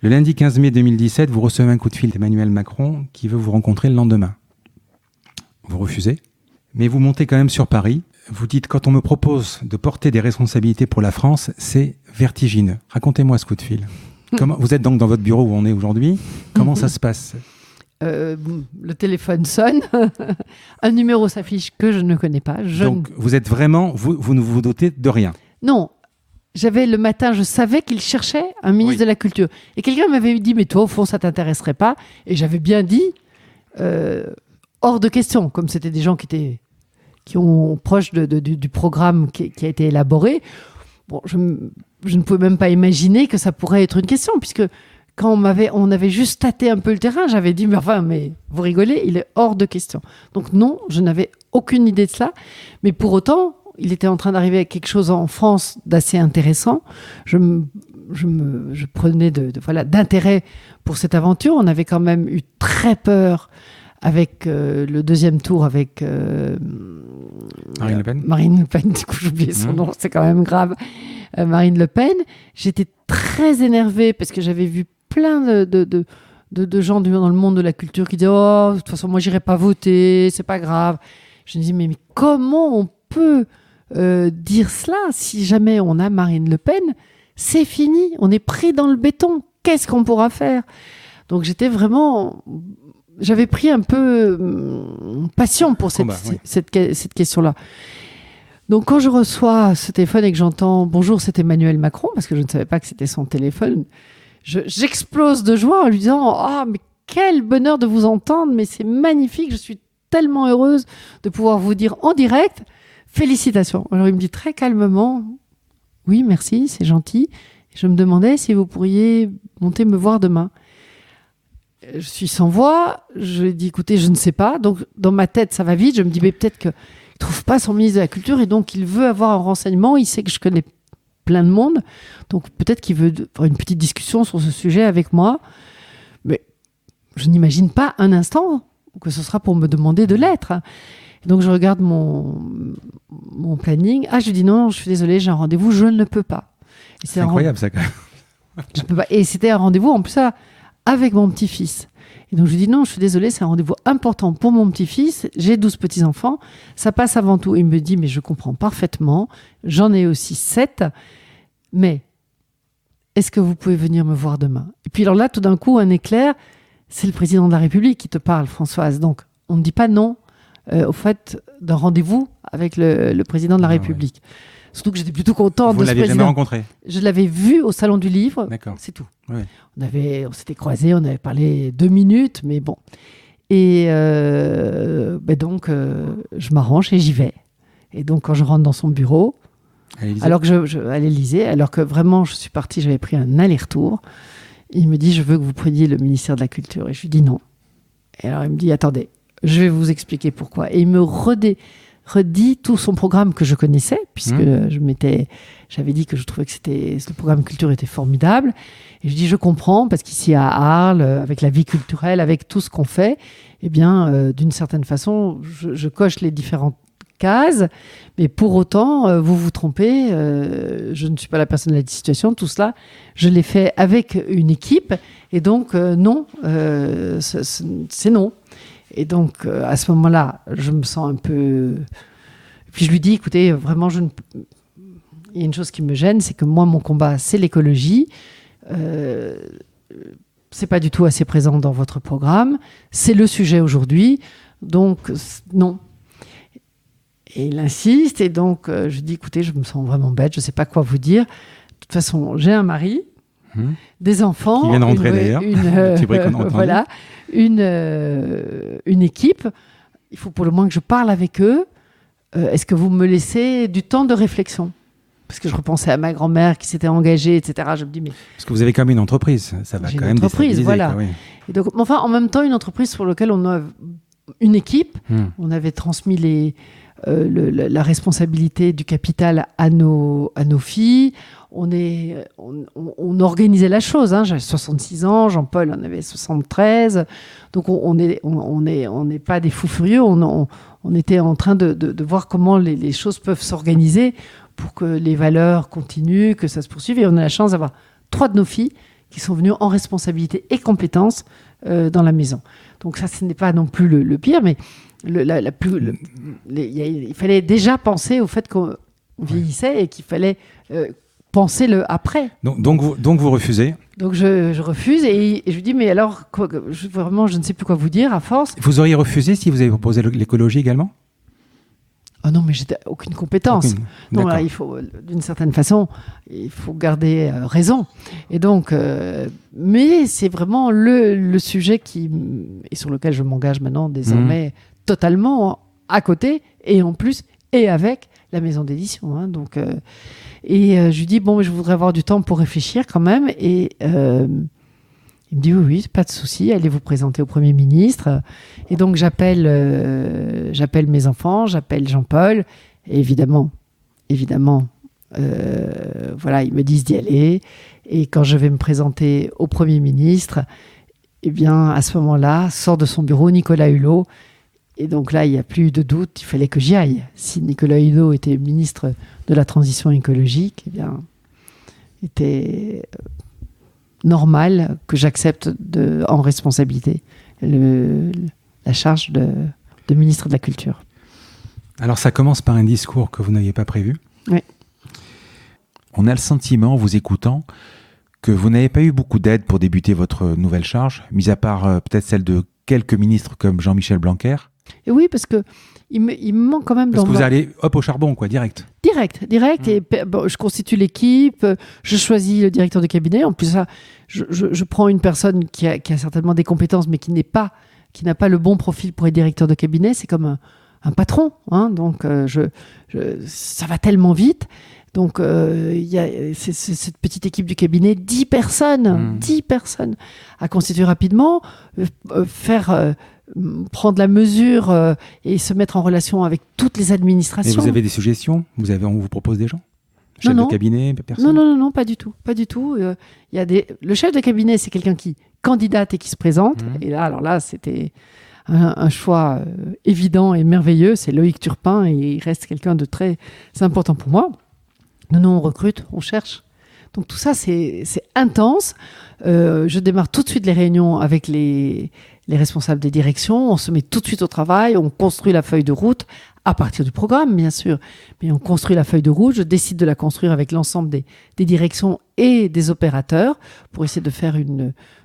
Le lundi 15 mai 2017, vous recevez un coup de fil d'Emmanuel Macron qui veut vous rencontrer le lendemain. Vous refusez, mais vous montez quand même sur Paris. Vous dites, quand on me propose de porter des responsabilités pour la France, c'est vertigineux. Racontez-moi ce coup de fil. Comment, vous êtes donc dans votre bureau où on est aujourd'hui. Comment ça se passe ? Le téléphone sonne, un numéro s'affiche que je ne connais pas. Donc vous êtes vraiment, vous ne vous dotez de rien. Non, le matin, je savais qu'il cherchait un ministre de la Culture. Et quelqu'un m'avait dit, mais toi, au fond, ça t'intéresserait pas. Et j'avais bien dit, hors de question, comme c'était des gens qui ont proche du programme qui a été élaboré. Bon, je ne pouvais même pas imaginer que ça pourrait être une question, puisque quand on avait juste tâté un peu le terrain, j'avais dit, mais vous rigolez, il est hors de question. Donc non, je n'avais aucune idée de cela. Mais pour autant, il était en train d'arriver à quelque chose en France d'assez intéressant. Je prenais d'intérêt pour cette aventure. On avait quand même eu très peur avec le deuxième tour avec Marine Le Pen. Marine Le Pen, du coup j'ai oublié son nom, c'est quand même grave. Marine Le Pen. J'étais très énervée parce que j'avais vu plein de gens dans le monde de la culture qui disaient « Oh, de toute façon, moi, j'irai pas voter, c'est pas grave. » Je me dis « Mais comment on peut dire cela si jamais on a Marine Le Pen ? C'est fini, on est pris dans le béton. Qu'est-ce qu'on pourra faire ?» Donc, j'avais pris un peu passion pour cette question-là. Donc, quand je reçois ce téléphone et que j'entends « Bonjour, c'est Emmanuel Macron », parce que je ne savais pas que c'était son téléphone, j'explose de joie en lui disant « Ah, mais quel bonheur de vous entendre, mais c'est magnifique, je suis tellement heureuse de pouvoir vous dire en direct, félicitations ». Alors, il me dit très calmement « Oui, merci, c'est gentil. » Je me demandais si vous pourriez monter me voir demain. Je suis sans voix, je lui ai dit « Écoutez, je ne sais pas ». Donc, dans ma tête, ça va vite, je me dis « Mais peut-être que il ne trouve pas son ministre de la Culture et donc il veut avoir un renseignement. Il sait que je connais plein de monde. Donc peut-être qu'il veut avoir une petite discussion sur ce sujet avec moi. Mais je n'imagine pas un instant que ce sera pour me demander de l'être. Donc je regarde mon planning. Ah, je lui dis non, je suis désolée, j'ai un rendez-vous, je ne peux pas. Et c'est incroyable ça quand même. Je peux pas. Et c'était un rendez-vous en plus avec mon petit-fils. Et donc je lui dis non, je suis désolée, c'est un rendez-vous important pour mon petit-fils, j'ai 12 petits-enfants, ça passe avant tout. Il me dit mais je comprends parfaitement, j'en ai aussi 7, mais est-ce que vous pouvez venir me voir demain ? Et puis alors là, tout d'un coup, un éclair, c'est le président de la République qui te parle, Françoise. Donc on ne dit pas non au fait d'un rendez-vous avec le président de la République. Ouais. Surtout que j'étais plutôt contente de ce président. Vous l'avez jamais rencontré ? Je l'avais vu au Salon du Livre. D'accord. C'est tout. Ouais. On s'était croisés, on avait parlé 2 minutes, mais bon. Et donc, je m'arrange et j'y vais. Et donc, quand je rentre dans son bureau, à l'Élysée, alors que vraiment, je suis partie, j'avais pris un aller-retour, il me dit, je veux que vous preniez le ministère de la Culture. Et je lui dis non. Et alors, il me dit, attendez, je vais vous expliquer pourquoi. Et il me redit tout son programme que je connaissais, puisque j'avais dit que je trouvais que le programme culture était formidable. Et je dis, je comprends, parce qu'ici à Arles, avec la vie culturelle, avec tout ce qu'on fait, eh bien, d'une certaine façon, je coche les différentes cases, mais pour autant, vous vous trompez, je ne suis pas la personne de la situation, tout cela, je l'ai fait avec une équipe, et donc, non, c'est non. Et donc, à ce moment-là, je me sens un peu... Puis je lui dis, écoutez, vraiment, il y a une chose qui me gêne, c'est que moi, mon combat, c'est l'écologie. C'est pas du tout assez présent dans votre programme. C'est le sujet aujourd'hui. Donc, non. Et il insiste. Et donc, je dis, écoutez, je me sens vraiment bête. Je sais pas quoi vous dire. De toute façon, j'ai un mari, des enfants. Qui vient de rentrer d'ailleurs. Voilà. Une équipe, il faut pour le moins que je parle avec eux. Est-ce que vous me laissez du temps de réflexion ? Parce que je repensais à ma grand-mère qui s'était engagée, etc. Je me dis, mais... Parce que vous avez quand même une entreprise, ça va quand même déstabiliser. Voilà. Quoi, oui. Et donc, enfin, en même temps, une entreprise sur laquelle on a une équipe. On avait transmis la responsabilité du capital à nos filles. On organisait la chose. J'avais 66 ans, Jean-Paul en avait 73. Donc on n'est pas des fous furieux. On était en train de voir comment les choses peuvent s'organiser pour que les valeurs continuent, que ça se poursuive. Et on a la chance d'avoir 3 de nos filles qui sont venues en responsabilité et compétences dans la maison. Donc ça, ce n'est pas non plus le pire, mais il fallait déjà penser au fait qu'on vieillissait et qu'il fallait penser le après. Donc vous refusez? Donc je refuse et je lui dis mais alors vraiment je ne sais plus quoi vous dire à force. Vous auriez refusé si vous avez proposé l'écologie également? Oh non, mais j'ai aucune compétence. Donc là, il faut, d'une certaine façon, il faut garder raison. Et donc, mais c'est vraiment le sujet et sur lequel je m'engage maintenant désormais totalement à côté et en plus et avec la maison d'édition. Hein, donc, je lui dis bon, mais je voudrais avoir du temps pour réfléchir quand même. Et il me dit oui, pas de souci, allez vous présenter au Premier ministre. Et donc j'appelle mes enfants, j'appelle Jean-Paul. Et évidemment, voilà, ils me disent d'y aller. Et quand je vais me présenter au Premier ministre, eh bien, à ce moment-là, sort de son bureau Nicolas Hulot. Et donc là, il n'y a plus de doute, il fallait que j'y aille. Si Nicolas Hulot était ministre de la Transition écologique, eh bien, était normal que j'accepte en responsabilité la charge de ministre de la Culture. Alors ça commence par un discours que vous n'aviez pas prévu. Oui. On a le sentiment, en vous écoutant, que vous n'avez pas eu beaucoup d'aide pour débuter votre nouvelle charge, mis à part peut-être celle de quelques ministres comme Jean-Michel Blanquer. Et oui, parce que il me manque quand même... Parce que vous allez au charbon, quoi, direct. Direct. Et bon, je constitue l'équipe, je choisis le directeur de cabinet. En plus, ça, je prends une personne qui a certainement des compétences, mais qui n'a pas le bon profil pour être directeur de cabinet. C'est comme un patron. Hein, donc, ça va tellement vite. Donc, il y a cette petite équipe du cabinet, 10 personnes à constituer rapidement, prendre la mesure et se mettre en relation avec toutes les administrations. Et vous avez des suggestions? On vous propose des gens? Chef de cabinet, personne? Non, pas du tout. Le chef de cabinet, c'est quelqu'un qui candidate et qui se présente. Et là, alors là, c'était un choix évident et merveilleux. C'est Loïc Turpin et il reste quelqu'un de très important pour moi. Non, on recrute, on cherche. Donc tout ça, c'est intense. Je démarre tout de suite les réunions avec les responsables des directions. On se met tout de suite au travail. On construit la feuille de route à partir du programme, bien sûr. Mais on construit la feuille de route. Je décide de la construire avec l'ensemble des directions et des opérateurs pour essayer de faire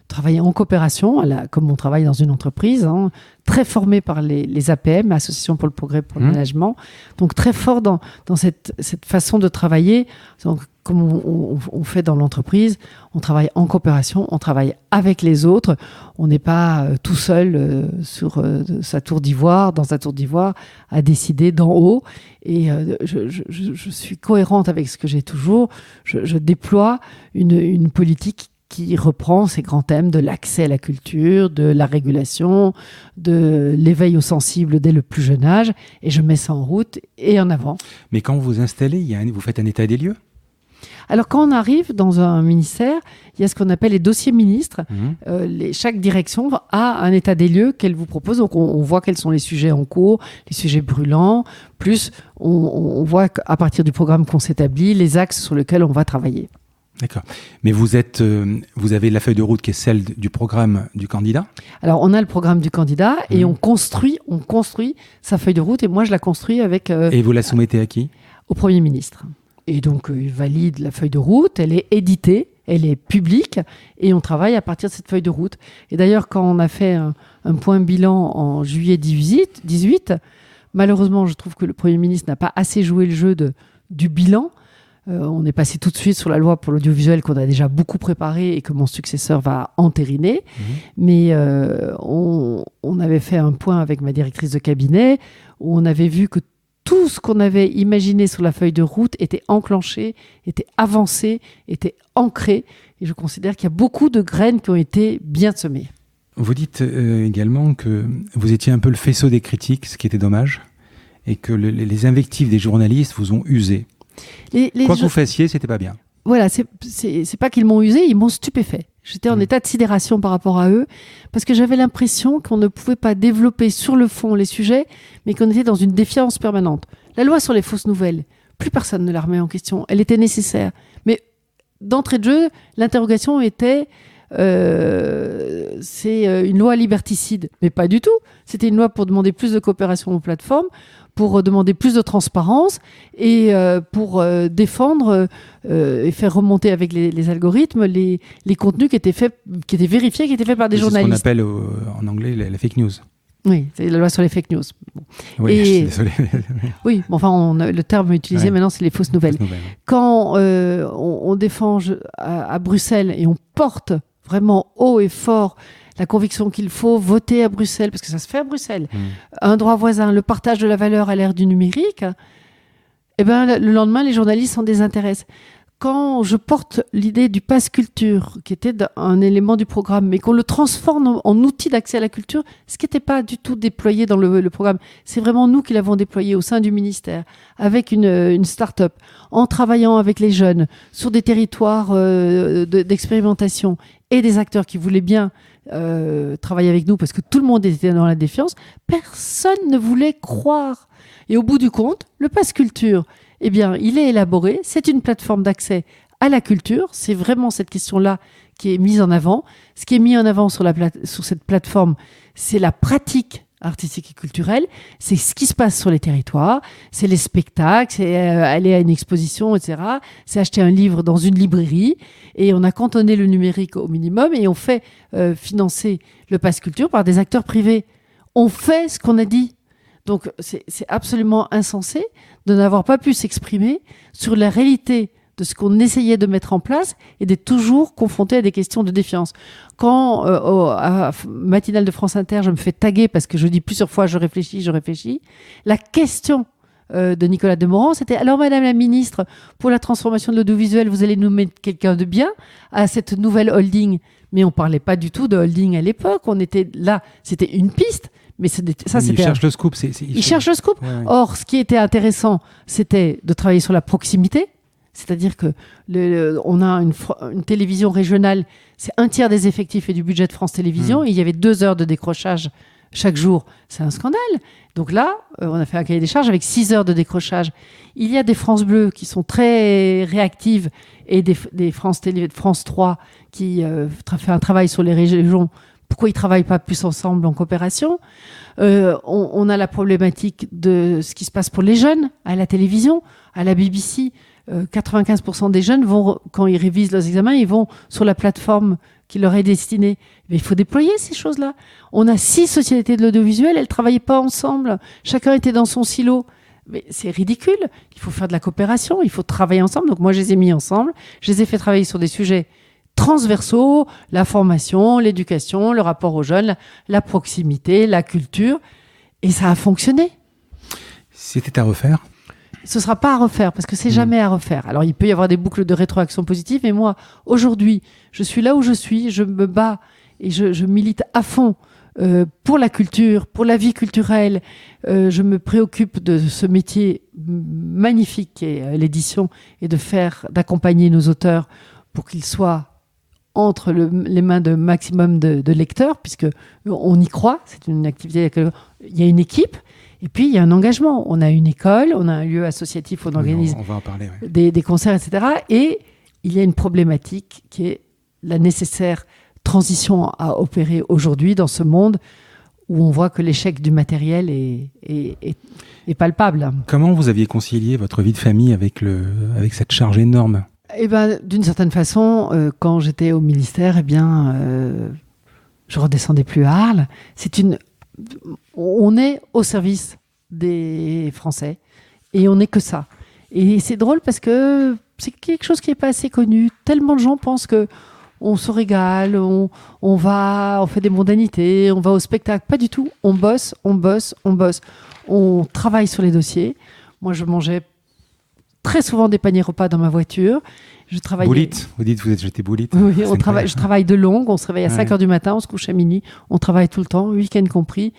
travailler en coopération, comme on travaille dans une entreprise, hein, très formé par les APM, Association pour le Progrès pour le Management, donc très fort dans cette façon de travailler. Donc, comme on fait dans l'entreprise, on travaille en coopération, on travaille avec les autres, on n'est pas tout seul sur sa tour d'ivoire, dans sa tour d'ivoire, à décider d'en haut. Et je suis cohérente avec ce que j'ai toujours. Je déploie une politique qui reprend ces grands thèmes de l'accès à la culture, de la régulation, de l'éveil aux sensibles dès le plus jeune âge, et je mets ça en route et en avant. Mais quand vous vous installez, vous faites un état des lieux? Alors quand on arrive dans un ministère, il y a ce qu'on appelle les dossiers ministres. Chaque direction a un état des lieux qu'elle vous propose, donc on voit quels sont les sujets en cours, les sujets brûlants, plus on voit qu'à partir du programme qu'on s'établit, les axes sur lesquels on va travailler. D'accord. Mais vous avez la feuille de route qui est celle du programme du candidat? Alors, on a le programme du candidat et on construit sa feuille de route et moi, je la construis avec... et vous la soumettez à qui? Au Premier ministre. Et donc, il valide la feuille de route, elle est éditée, elle est publique et on travaille à partir de cette feuille de route. Et d'ailleurs, quand on a fait un point bilan en juillet 18, malheureusement, je trouve que le Premier ministre n'a pas assez joué le jeu du bilan. On est passé tout de suite sur la loi pour l'audiovisuel qu'on a déjà beaucoup préparée et que mon successeur va entériner. Mais on avait fait un point avec ma directrice de cabinet où on avait vu que tout ce qu'on avait imaginé sur la feuille de route était enclenché, était avancé, était ancré. Et je considère qu'il y a beaucoup de graines qui ont été bien semées. Vous dites également que vous étiez un peu le faisceau des critiques, ce qui était dommage, et que les invectives des journalistes vous ont usé. Quoi que vous fassiez, c'était pas bien. Voilà, c'est pas qu'ils m'ont usé, ils m'ont stupéfait. J'étais en état de sidération par rapport à eux, parce que j'avais l'impression qu'on ne pouvait pas développer sur le fond les sujets, mais qu'on était dans une défiance permanente. La loi sur les fausses nouvelles, plus personne ne la remet en question. Elle était nécessaire. Mais d'entrée de jeu, l'interrogation était c'est une loi liberticide. Mais pas du tout. C'était une loi pour demander plus de coopération aux plateformes, pour demander plus de transparence et pour défendre et faire remonter avec les algorithmes les contenus qui étaient vérifiés, qui étaient faits par des journalistes. C'est ce qu'on appelle en anglais la fake news. Oui, c'est la loi sur les fake news. Bon. Oui, je suis désolé. Oui, enfin, le terme utilisé maintenant, c'est les fausses nouvelles. Quand on défend à Bruxelles et on porte vraiment haut et fort la conviction qu'il faut voter à Bruxelles, parce que ça se fait à Bruxelles, un droit voisin, le partage de la valeur à l'ère du numérique, eh ben, le lendemain, les journalistes s'en désintéressent. Quand je porte l'idée du pass culture, qui était un élément du programme, mais qu'on le transforme en outil d'accès à la culture, ce qui n'était pas du tout déployé dans le programme, c'est vraiment nous qui l'avons déployé au sein du ministère, avec une start-up, en travaillant avec les jeunes, sur des territoires d'expérimentation, et des acteurs qui voulaient bien travailler avec nous, parce que tout le monde était dans la défiance, personne ne voulait croire. Et au bout du compte, le pass culture, eh bien, il est élaboré, c'est une plateforme d'accès à la culture, c'est vraiment cette question-là qui est mise en avant. Ce qui est mis en avant sur cette plateforme, c'est la pratique artistique et culturelle, c'est ce qui se passe sur les territoires, c'est les spectacles, c'est aller à une exposition, etc. C'est acheter un livre dans une librairie, et on a cantonné le numérique au minimum, et on fait financer le pass culture par des acteurs privés. On fait ce qu'on a dit. Donc, c'est absolument insensé de n'avoir pas pu s'exprimer sur la réalité de ce qu'on essayait de mettre en place et d'être toujours confronté à des questions de défiance. Quand, à Matinale de France Inter, je me fais taguer parce que je dis plusieurs fois « je réfléchis », la question de Nicolas Demorand, c'était « Alors, Madame la Ministre, pour la transformation de l'audiovisuel, vous allez nous mettre quelqu'un de bien à cette nouvelle holding ?» Mais on ne parlait pas du tout de holding à l'époque. On était là, c'était une piste. Mais il cherche le scoop. Il cherche le scoop. Ouais. Or, ce qui était intéressant, c'était de travailler sur la proximité. C'est-à-dire que on a une télévision régionale, c'est 1/3 des effectifs et du budget de France Télévisions. Et il y avait 2 heures de décrochage chaque jour. C'est un scandale. Donc là, on a fait un cahier des charges avec 6 heures de décrochage. Il y a des France Bleu qui sont très réactives et des France Télé, France 3 qui fait un travail sur les régions. Pourquoi ils ne travaillent pas plus ensemble en coopération ? On a la problématique de ce qui se passe pour les jeunes à la télévision, à la BBC. 95% des jeunes vont, quand ils révisent leurs examens, ils vont sur la plateforme qui leur est destinée. Mais il faut déployer ces choses-là. On a 6 sociétés de l'audiovisuel, elles ne travaillaient pas ensemble. Chacun était dans son silo. Mais c'est ridicule. Il faut faire de la coopération, il faut travailler ensemble. Donc moi, je les ai mis ensemble. Je les ai fait travailler sur des sujets transversaux, la formation, l'éducation, le rapport aux jeunes, la proximité, la culture. Et ça a fonctionné. C'était à refaire ? Ce ne sera pas à refaire, parce que c'est jamais à refaire. Alors, il peut y avoir des boucles de rétroaction positive, mais moi, aujourd'hui, je suis là où je suis, je me bats et je milite à fond pour la culture, pour la vie culturelle. Je me préoccupe de ce métier magnifique qu'est l'édition et d'accompagner nos auteurs pour qu'ils soient entre les mains de maximum de lecteurs, puisque on y croit, c'est une activité, il y a une équipe, et puis il y a un engagement. On a une école, on a un lieu associatif, on organise on va en parler, des concerts, etc. Et il y a une problématique qui est la nécessaire transition à opérer aujourd'hui dans ce monde où on voit que l'échec du matériel est palpable. Comment vous aviez concilié votre vie de famille avec cette charge énorme ? Eh ben, d'une certaine façon, quand j'étais au ministère, je redescendais plus à Arles. On est au service des Français et on n'est que ça. Et c'est drôle parce que c'est quelque chose qui n'est pas assez connu. Tellement de gens pensent que on se régale, on fait des mondanités, on va au spectacle. Pas du tout. On bosse. On travaille sur les dossiers. Moi, je mangeais très souvent des paniers repas dans ma voiture. Boulite, j'étais boulite. Oui, je travaille de longue, on se réveille à 5h du matin, on se couche à minuit, on travaille tout le temps, week-end compris.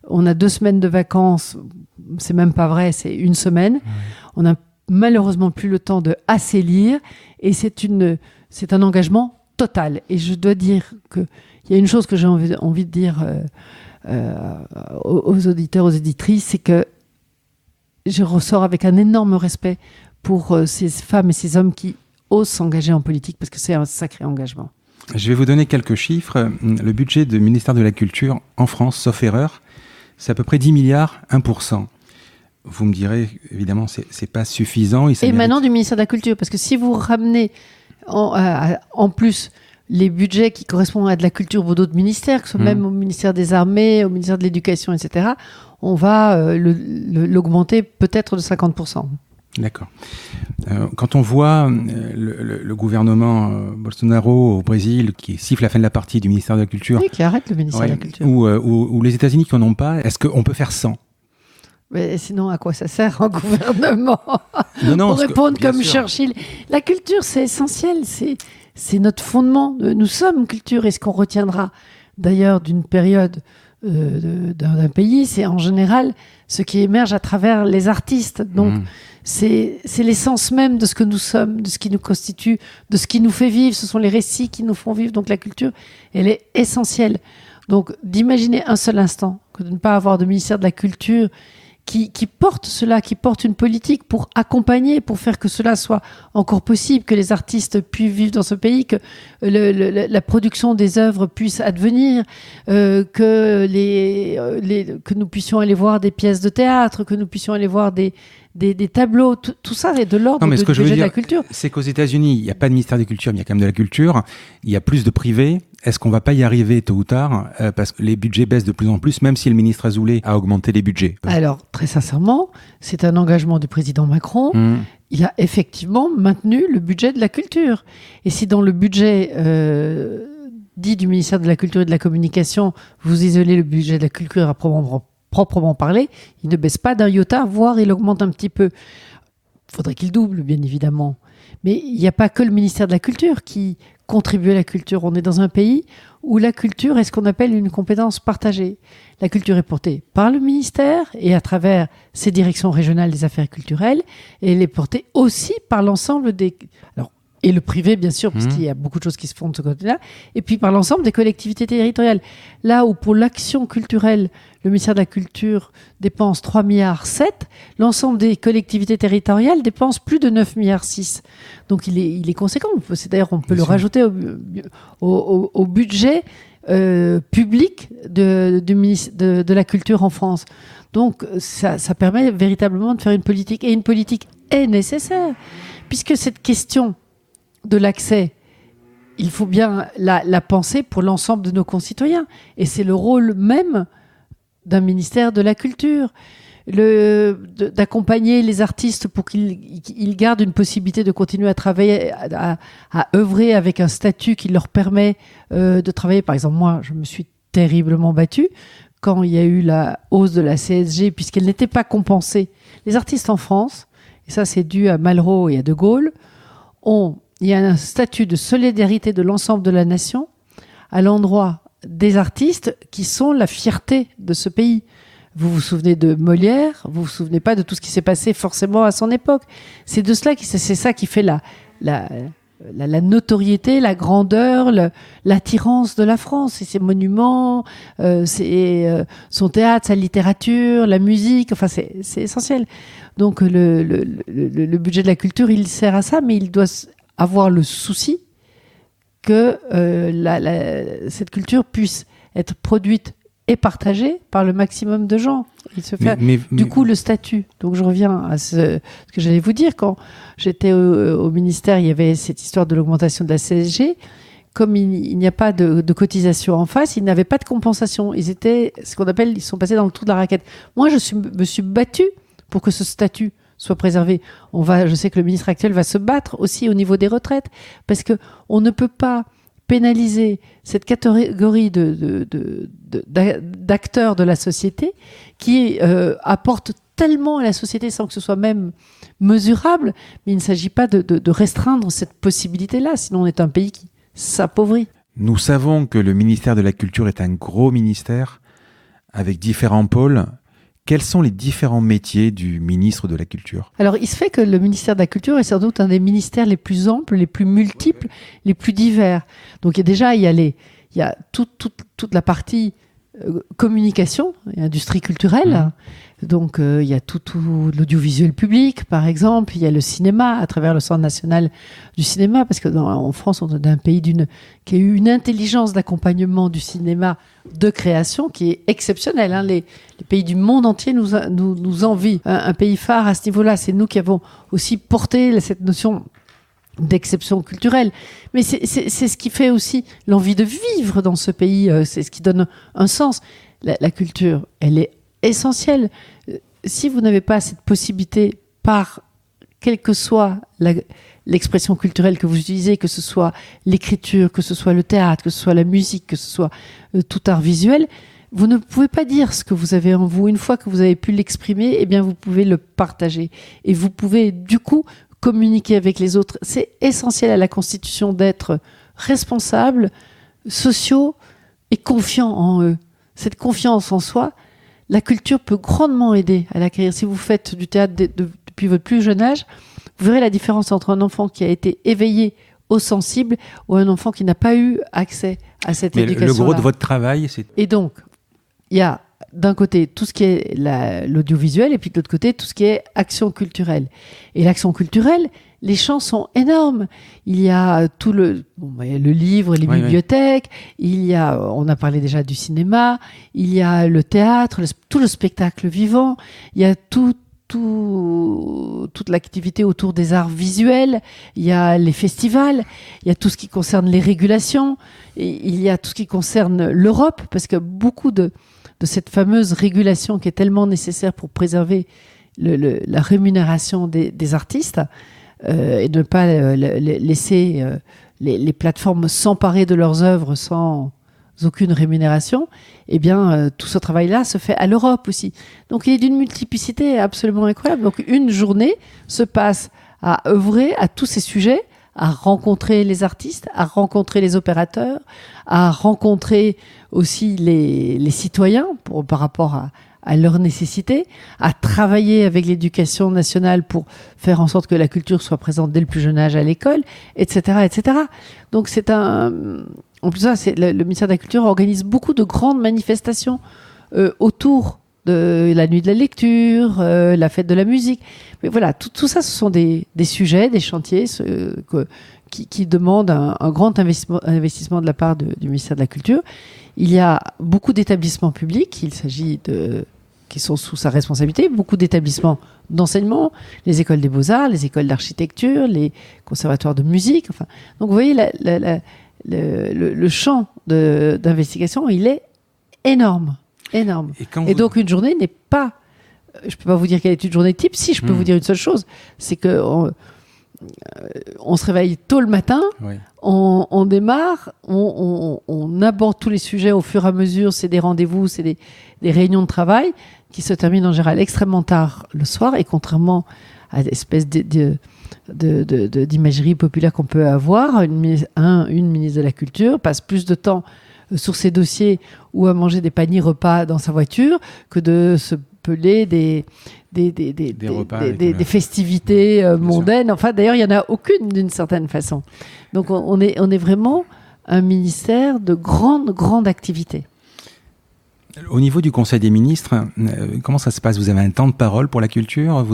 On a 2 semaines de vacances, c'est même pas vrai, c'est 1 semaine. Ouais. On n'a malheureusement plus le temps de assez lire et c'est un engagement total. Et je dois dire qu'il y a une chose que j'ai envie de dire aux auditeurs, aux éditrices, c'est que je ressors avec un énorme respect pour ces femmes et ces hommes qui osent s'engager en politique, parce que c'est un sacré engagement. Je vais vous donner quelques chiffres. Le budget du ministère de la Culture en France, sauf erreur, c'est à peu près 10 milliards, 1%. Vous me direz, évidemment, c'est pas suffisant. Et maintenant du ministère de la Culture, parce que si vous ramenez en plus les budgets qui correspondent à de la culture pour d'autres ministères, que ce soit même au ministère des Armées, au ministère de l'Éducation, etc., on va l'augmenter peut-être de 50%. D'accord. Quand on voit le gouvernement Bolsonaro au Brésil qui siffle la fin de la partie du ministère de la Culture... Oui, qui arrête le ministère de la Culture. Ou les États-Unis qui n'en ont pas, est-ce qu'on peut faire sans ? Mais sinon, à quoi ça sert un gouvernement ? Non, pour répondre comme sûr. Churchill. La culture, c'est essentiel. C'est notre fondement. Nous sommes culture. Et ce qu'on retiendra d'ailleurs d'une période d'un pays, c'est en général ce qui émerge à travers les artistes. Donc, c'est l'essence même de ce que nous sommes, de ce qui nous constitue, de ce qui nous fait vivre. Ce sont les récits qui nous font vivre. Donc, la culture, elle est essentielle. Donc, d'imaginer un seul instant que de ne pas avoir de ministère de la Culture qui porte cela, qui porte une politique pour accompagner, pour faire que cela soit encore possible, que les artistes puissent vivre dans ce pays, que la production des œuvres puisse advenir, que nous puissions aller voir des pièces de théâtre, que nous puissions aller voir des tableaux, tout ça est de l'ordre du budget de la culture. C'est qu'aux États-Unis, il n'y a pas de ministère de la Culture, mais il y a quand même de la culture. Il y a plus de privés. Est-ce qu'on ne va pas y arriver tôt ou tard parce que les budgets baissent de plus en plus, même si le ministre Azoulay a augmenté les budgets? Alors, très sincèrement, c'est un engagement du président Macron. Il a effectivement maintenu le budget de la culture. Et si dans le budget dit du ministère de la Culture et de la Communication, vous isolez le budget de la culture à proprement parler, il ne baisse pas d'un iota, voire il augmente un petit peu. Il faudrait qu'il double, bien évidemment. Mais il n'y a pas que le ministère de la Culture qui contribue à la culture. On est dans un pays où la culture est ce qu'on appelle une compétence partagée. La culture est portée par le ministère et à travers ses directions régionales des affaires culturelles, et elle est portée aussi par l'ensemble des... Et le privé, bien sûr, parce qu'il y a beaucoup de choses qui se font de ce côté-là. Et puis par l'ensemble des collectivités territoriales. Là où pour l'action culturelle, le ministère de la Culture dépense 3,7 milliards, l'ensemble des collectivités territoriales dépensent plus de 9,6 milliards. Donc il est conséquent. C'est d'ailleurs, on peut le rajouter au budget public de la culture en France. Donc ça permet véritablement de faire une politique. Et une politique est nécessaire, puisque cette question de l'accès, il faut bien la penser pour l'ensemble de nos concitoyens. Et c'est le rôle même d'un ministère de la Culture, d'accompagner les artistes pour qu'ils gardent une possibilité de continuer à travailler, à œuvrer avec un statut qui leur permet de travailler. Par exemple, moi, je me suis terriblement battue quand il y a eu la hausse de la CSG, puisqu'elle n'était pas compensée. Les artistes en France, et ça c'est dû à Malraux et à De Gaulle, il y a un statut de solidarité de l'ensemble de la nation à l'endroit des artistes qui sont la fierté de ce pays. Vous vous souvenez de Molière, vous vous souvenez pas de tout ce qui s'est passé forcément à son époque. C'est de cela c'est ça qui fait la notoriété, la grandeur, l'attirance de la France. C'est ses monuments, son théâtre, sa littérature, la musique. Enfin, c'est essentiel. Donc le budget de la culture, il sert à ça, mais il doit avoir le souci que cette culture puisse être produite et partagée par le maximum de gens. Il se fait du coup le statut. Donc je reviens à ce que j'allais vous dire. Quand j'étais au ministère, il y avait cette histoire de l'augmentation de la CSG. Comme il n'y a pas de cotisation en face, ils n'avaient pas de compensation. Ils sont passés dans le trou de la raquette. Moi, me suis battue pour que ce statut soit préservé. Je sais que le ministre actuel va se battre aussi au niveau des retraites, parce que on ne peut pas pénaliser cette catégorie d'acteurs de la société qui apportent tellement à la société sans que ce soit même mesurable. Mais il ne s'agit pas de restreindre cette possibilité-là, sinon on est un pays qui s'appauvrit. Nous savons que le ministère de la Culture est un gros ministère avec différents pôles. Quels sont les différents métiers du ministre de la Culture ? Alors, il se fait que le ministère de la Culture est sans doute un des ministères les plus amples, les plus multiples, les plus divers. Donc, il y a toute la partie communication et industrie culturelle, Donc, il y a tout l'audiovisuel public, par exemple. Il y a le cinéma, à travers le Centre national du cinéma, parce qu'en France, on est un pays qui a eu une intelligence d'accompagnement du cinéma de création qui est exceptionnelle. Hein. Les pays du monde entier nous envient. Un pays phare à ce niveau-là, c'est nous qui avons aussi porté cette notion d'exception culturelle. Mais c'est ce qui fait aussi l'envie de vivre dans ce pays. C'est ce qui donne un sens. La culture, elle est essentielle. Si vous n'avez pas cette possibilité, par quelle que soit l'expression culturelle que vous utilisez, que ce soit l'écriture, que ce soit le théâtre, que ce soit la musique, que ce soit tout art visuel, vous ne pouvez pas dire ce que vous avez en vous. Une fois que vous avez pu l'exprimer, eh bien vous pouvez le partager. Et vous pouvez du coup communiquer avec les autres. C'est essentiel à la constitution d'être responsables, sociaux et confiants en eux. Cette confiance en soi, la culture peut grandement aider à l'acquérir. Si vous faites du théâtre depuis votre plus jeune âge, vous verrez la différence entre un enfant qui a été éveillé au sensible ou un enfant qui n'a pas eu accès à cette éducation-là. Le gros de votre travail, c'est... Et donc, il y a d'un côté tout ce qui est l'audiovisuel et puis de l'autre côté tout ce qui est action culturelle. Et l'action culturelle, les champs sont énormes. Il y a le livre, les bibliothèques, il y a, on a parlé déjà du cinéma, il y a le théâtre, tout le spectacle vivant, il y a toute l'activité autour des arts visuels, il y a les festivals, il y a tout ce qui concerne les régulations, et il y a tout ce qui concerne l'Europe, parce que beaucoup de cette fameuse régulation qui est tellement nécessaire pour préserver la rémunération des artistes, et ne pas laisser les plateformes s'emparer de leurs œuvres sans aucune rémunération, eh bien, tout ce travail-là se fait à l'Europe aussi. Donc, il est d'une multiplicité absolument incroyable. Donc, une journée se passe à œuvrer à tous ces sujets, à rencontrer les artistes, à rencontrer les opérateurs, à rencontrer aussi les citoyens par rapport à leurs nécessités, à travailler avec l'éducation nationale pour faire en sorte que la culture soit présente dès le plus jeune âge à l'école, etc., etc. Donc en plus ça, le ministère de la Culture organise beaucoup de grandes manifestations autour de la nuit de la lecture, la fête de la musique. Mais voilà, tout ça, ce sont des sujets, des chantiers qui demandent un grand investissement de la part du ministère de la Culture. Il y a beaucoup d'établissements publics, qui sont sous sa responsabilité, beaucoup d'établissements d'enseignement, les écoles des beaux-arts, les écoles d'architecture, les conservatoires de musique. Enfin, donc vous voyez, le champ d'investigation, il est énorme. Énorme. Et donc une journée n'est pas... Je ne peux pas vous dire quelle est une journée type. Si, je peux vous dire une seule chose, c'est qu'on se réveille tôt le matin, oui. on démarre, on aborde tous les sujets au fur et à mesure, c'est des rendez-vous, c'est des réunions de travail qui se terminent en général extrêmement tard le soir, et contrairement à l'espèce d'imagerie populaire qu'on peut avoir, une ministre de la Culture passe plus de temps sur ses dossiers ou à manger des paniers repas dans sa voiture que de se peler des festivités mondaines. Enfin, d'ailleurs, il n'y en a aucune d'une certaine façon. Donc, on est vraiment un ministère de grande activité. Au niveau du Conseil des ministres, comment ça se passe ? Vous avez un temps de parole pour la culture ?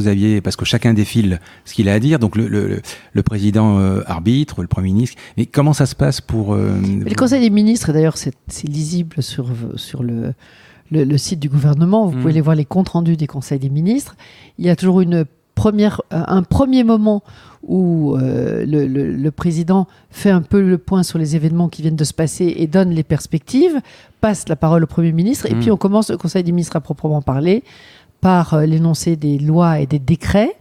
Parce que chacun défile ce qu'il a à dire, donc le président arbitre, le Premier ministre. Mais comment ça se passe pour... Le Conseil des ministres, d'ailleurs, c'est lisible sur le site du gouvernement. Vous pouvez aller voir les comptes rendus des conseils des ministres. Il y a toujours un premier moment où le président fait un peu le point sur les événements qui viennent de se passer et donne les perspectives, passe la parole au Premier ministre, et puis on commence le Conseil des ministres à proprement parler par l'énoncé des lois et des décrets.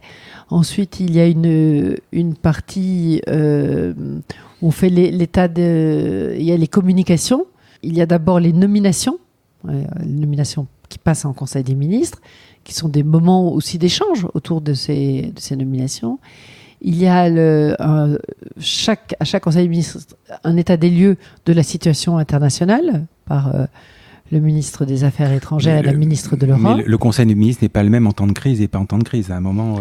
Ensuite, il y a une partie où on fait il y a les communications. Il y a d'abord les nominations qui passent en Conseil des ministres, qui sont des moments aussi d'échange autour de ces nominations. Il y a à chaque Conseil des ministres un état des lieux de la situation internationale par le ministre des Affaires étrangères et la ministre de l'Europe. Mais le Conseil des ministres n'est pas le même en temps de crise et pas en temps de crise. À un moment...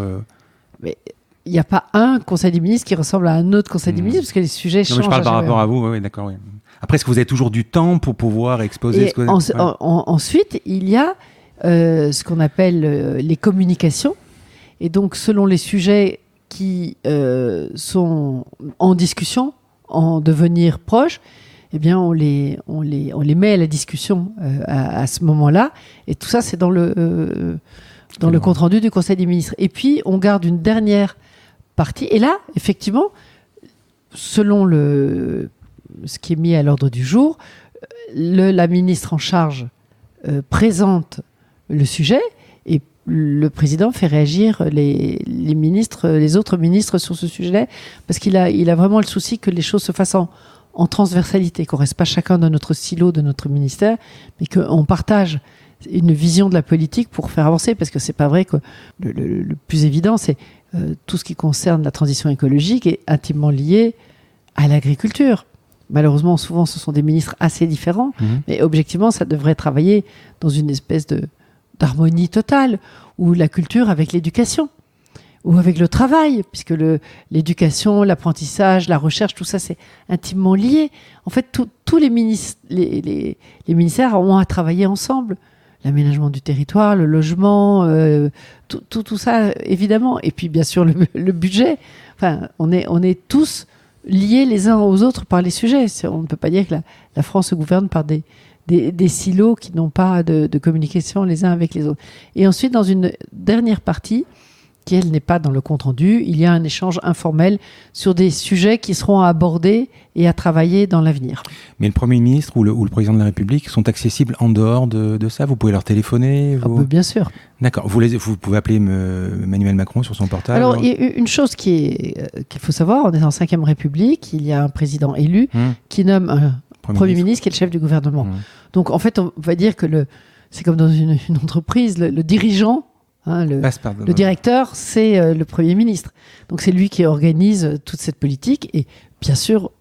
Mais il n'y a pas un Conseil des ministres qui ressemble à un autre Conseil des ministres, parce que les sujets changent. Je parle par rapport à vous, oui, d'accord. Oui. Après, est-ce que vous avez toujours du temps pour pouvoir exposer Ensuite, il y a ce qu'on appelle les communications. Et donc, selon les sujets qui sont en discussion, en devenir proches, eh bien, on les met à la discussion à ce moment-là. Et tout ça, c'est dans le compte-rendu du Conseil des ministres. Et puis, on garde une dernière partie. Et là, effectivement, selon ce qui est mis à l'ordre du jour, la ministre en charge présente le sujet et le président fait réagir les autres ministres sur ce sujet, parce qu'il a vraiment le souci que les choses se fassent en transversalité, qu'on ne reste pas chacun dans notre silo de notre ministère, mais qu'on partage une vision de la politique pour faire avancer, parce que c'est pas vrai que le plus évident, c'est tout ce qui concerne la transition écologique est intimement lié à l'agriculture. Malheureusement, souvent, ce sont des ministres assez différents, mais objectivement, ça devrait travailler dans une espèce d'harmonie totale, ou la culture avec l'éducation, ou avec le travail, puisque l'éducation, l'apprentissage, la recherche, tout ça, c'est intimement lié. En fait, tous les ministères ont à travailler ensemble. L'aménagement du territoire, le logement, tout ça, évidemment. Et puis, bien sûr, le budget. Enfin, on est tous liés les uns aux autres par les sujets. On ne peut pas dire que la France se gouverne par des silos qui n'ont pas de communication les uns avec les autres. Et ensuite, dans une dernière partie, qui, elle, n'est pas dans le compte-rendu, il y a un échange informel sur des sujets qui seront abordés et à travailler dans l'avenir. Mais le Premier ministre ou le Président de la République sont accessibles en dehors de ça? Vous pouvez leur téléphoner? Bien sûr. D'accord. Vous pouvez appeler Emmanuel Macron sur son portable? Alors, il y a une chose qu'il faut savoir, on est en 5e République, il y a un président élu qui nomme un Premier ministre qui est le chef du gouvernement. Donc, en fait, on va dire que c'est comme dans une entreprise, le dirigeant, le directeur, c'est le Premier ministre. Donc, c'est lui qui organise toute cette politique et, bien sûr,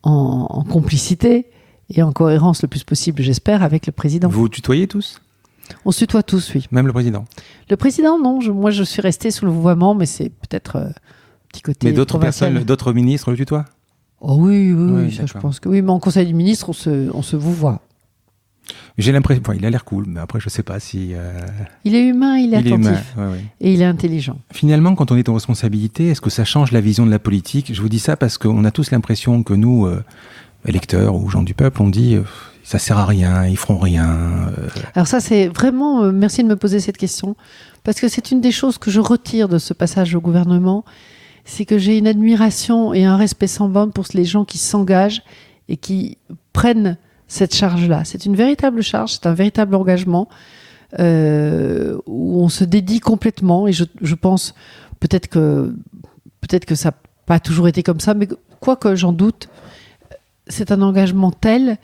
en complicité et en cohérence le plus possible, j'espère, avec le président. Vous tutoyez tous? On se tutoie tous, oui. Même le président? Le président, non. Moi, je suis restée sous le vouvoiement, mais c'est peut-être petit côté. Mais d'autres personnes, d'autres ministres le tutoient? Oh oui, ça, je pense que oui. Mais en Conseil des ministres, on se vouvoie. J'ai l'impression, il a l'air cool, mais après je sais pas si. Il est humain, il est attentif, et il est intelligent. Finalement, quand on est en responsabilité, est-ce que ça change la vision de la politique? Je vous dis ça parce qu'on a tous l'impression que nous, électeurs ou gens du peuple, on dit ça sert à rien, ils feront rien. Alors ça, c'est vraiment merci de me poser cette question, parce que c'est une des choses que je retire de ce passage au gouvernement, c'est que j'ai une admiration et un respect sans borne pour les gens qui s'engagent et qui prennent cette charge-là. C'est une véritable charge, c'est un véritable engagement où on se dédie complètement. Et je pense peut-être que ça n'a pas toujours été comme ça, mais quoique j'en doute, c'est un engagement tel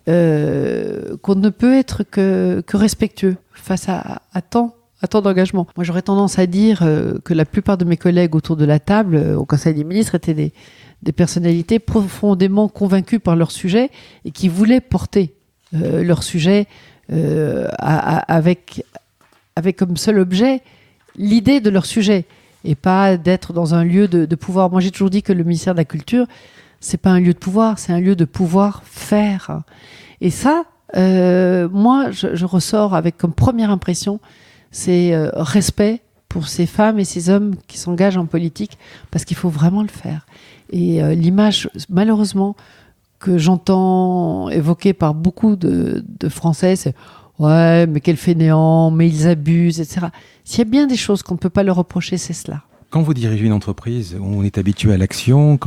qu'on ne peut être que respectueux face à tant d'engagement. Moi, j'aurais tendance à dire que la plupart de mes collègues autour de la table au Conseil des ministres étaient des personnalités profondément convaincues par leur sujet et qui voulaient porter leur sujet avec comme seul objet l'idée de leur sujet et pas d'être dans un lieu de pouvoir. Moi, j'ai toujours dit que le ministère de la Culture, c'est pas un lieu de pouvoir, c'est un lieu de pouvoir faire. Et ça, moi, je ressors avec comme première impression, c'est respect pour ces femmes et ces hommes qui s'engagent en politique, parce qu'il faut vraiment le faire. Et l'image, malheureusement, que j'entends évoquée par beaucoup de Français, c'est « ouais, mais quel fainéant, mais ils abusent, etc. » S'il y a bien des choses qu'on ne peut pas leur reprocher, c'est cela. Quand vous dirigez une entreprise, on est habitué à l'action.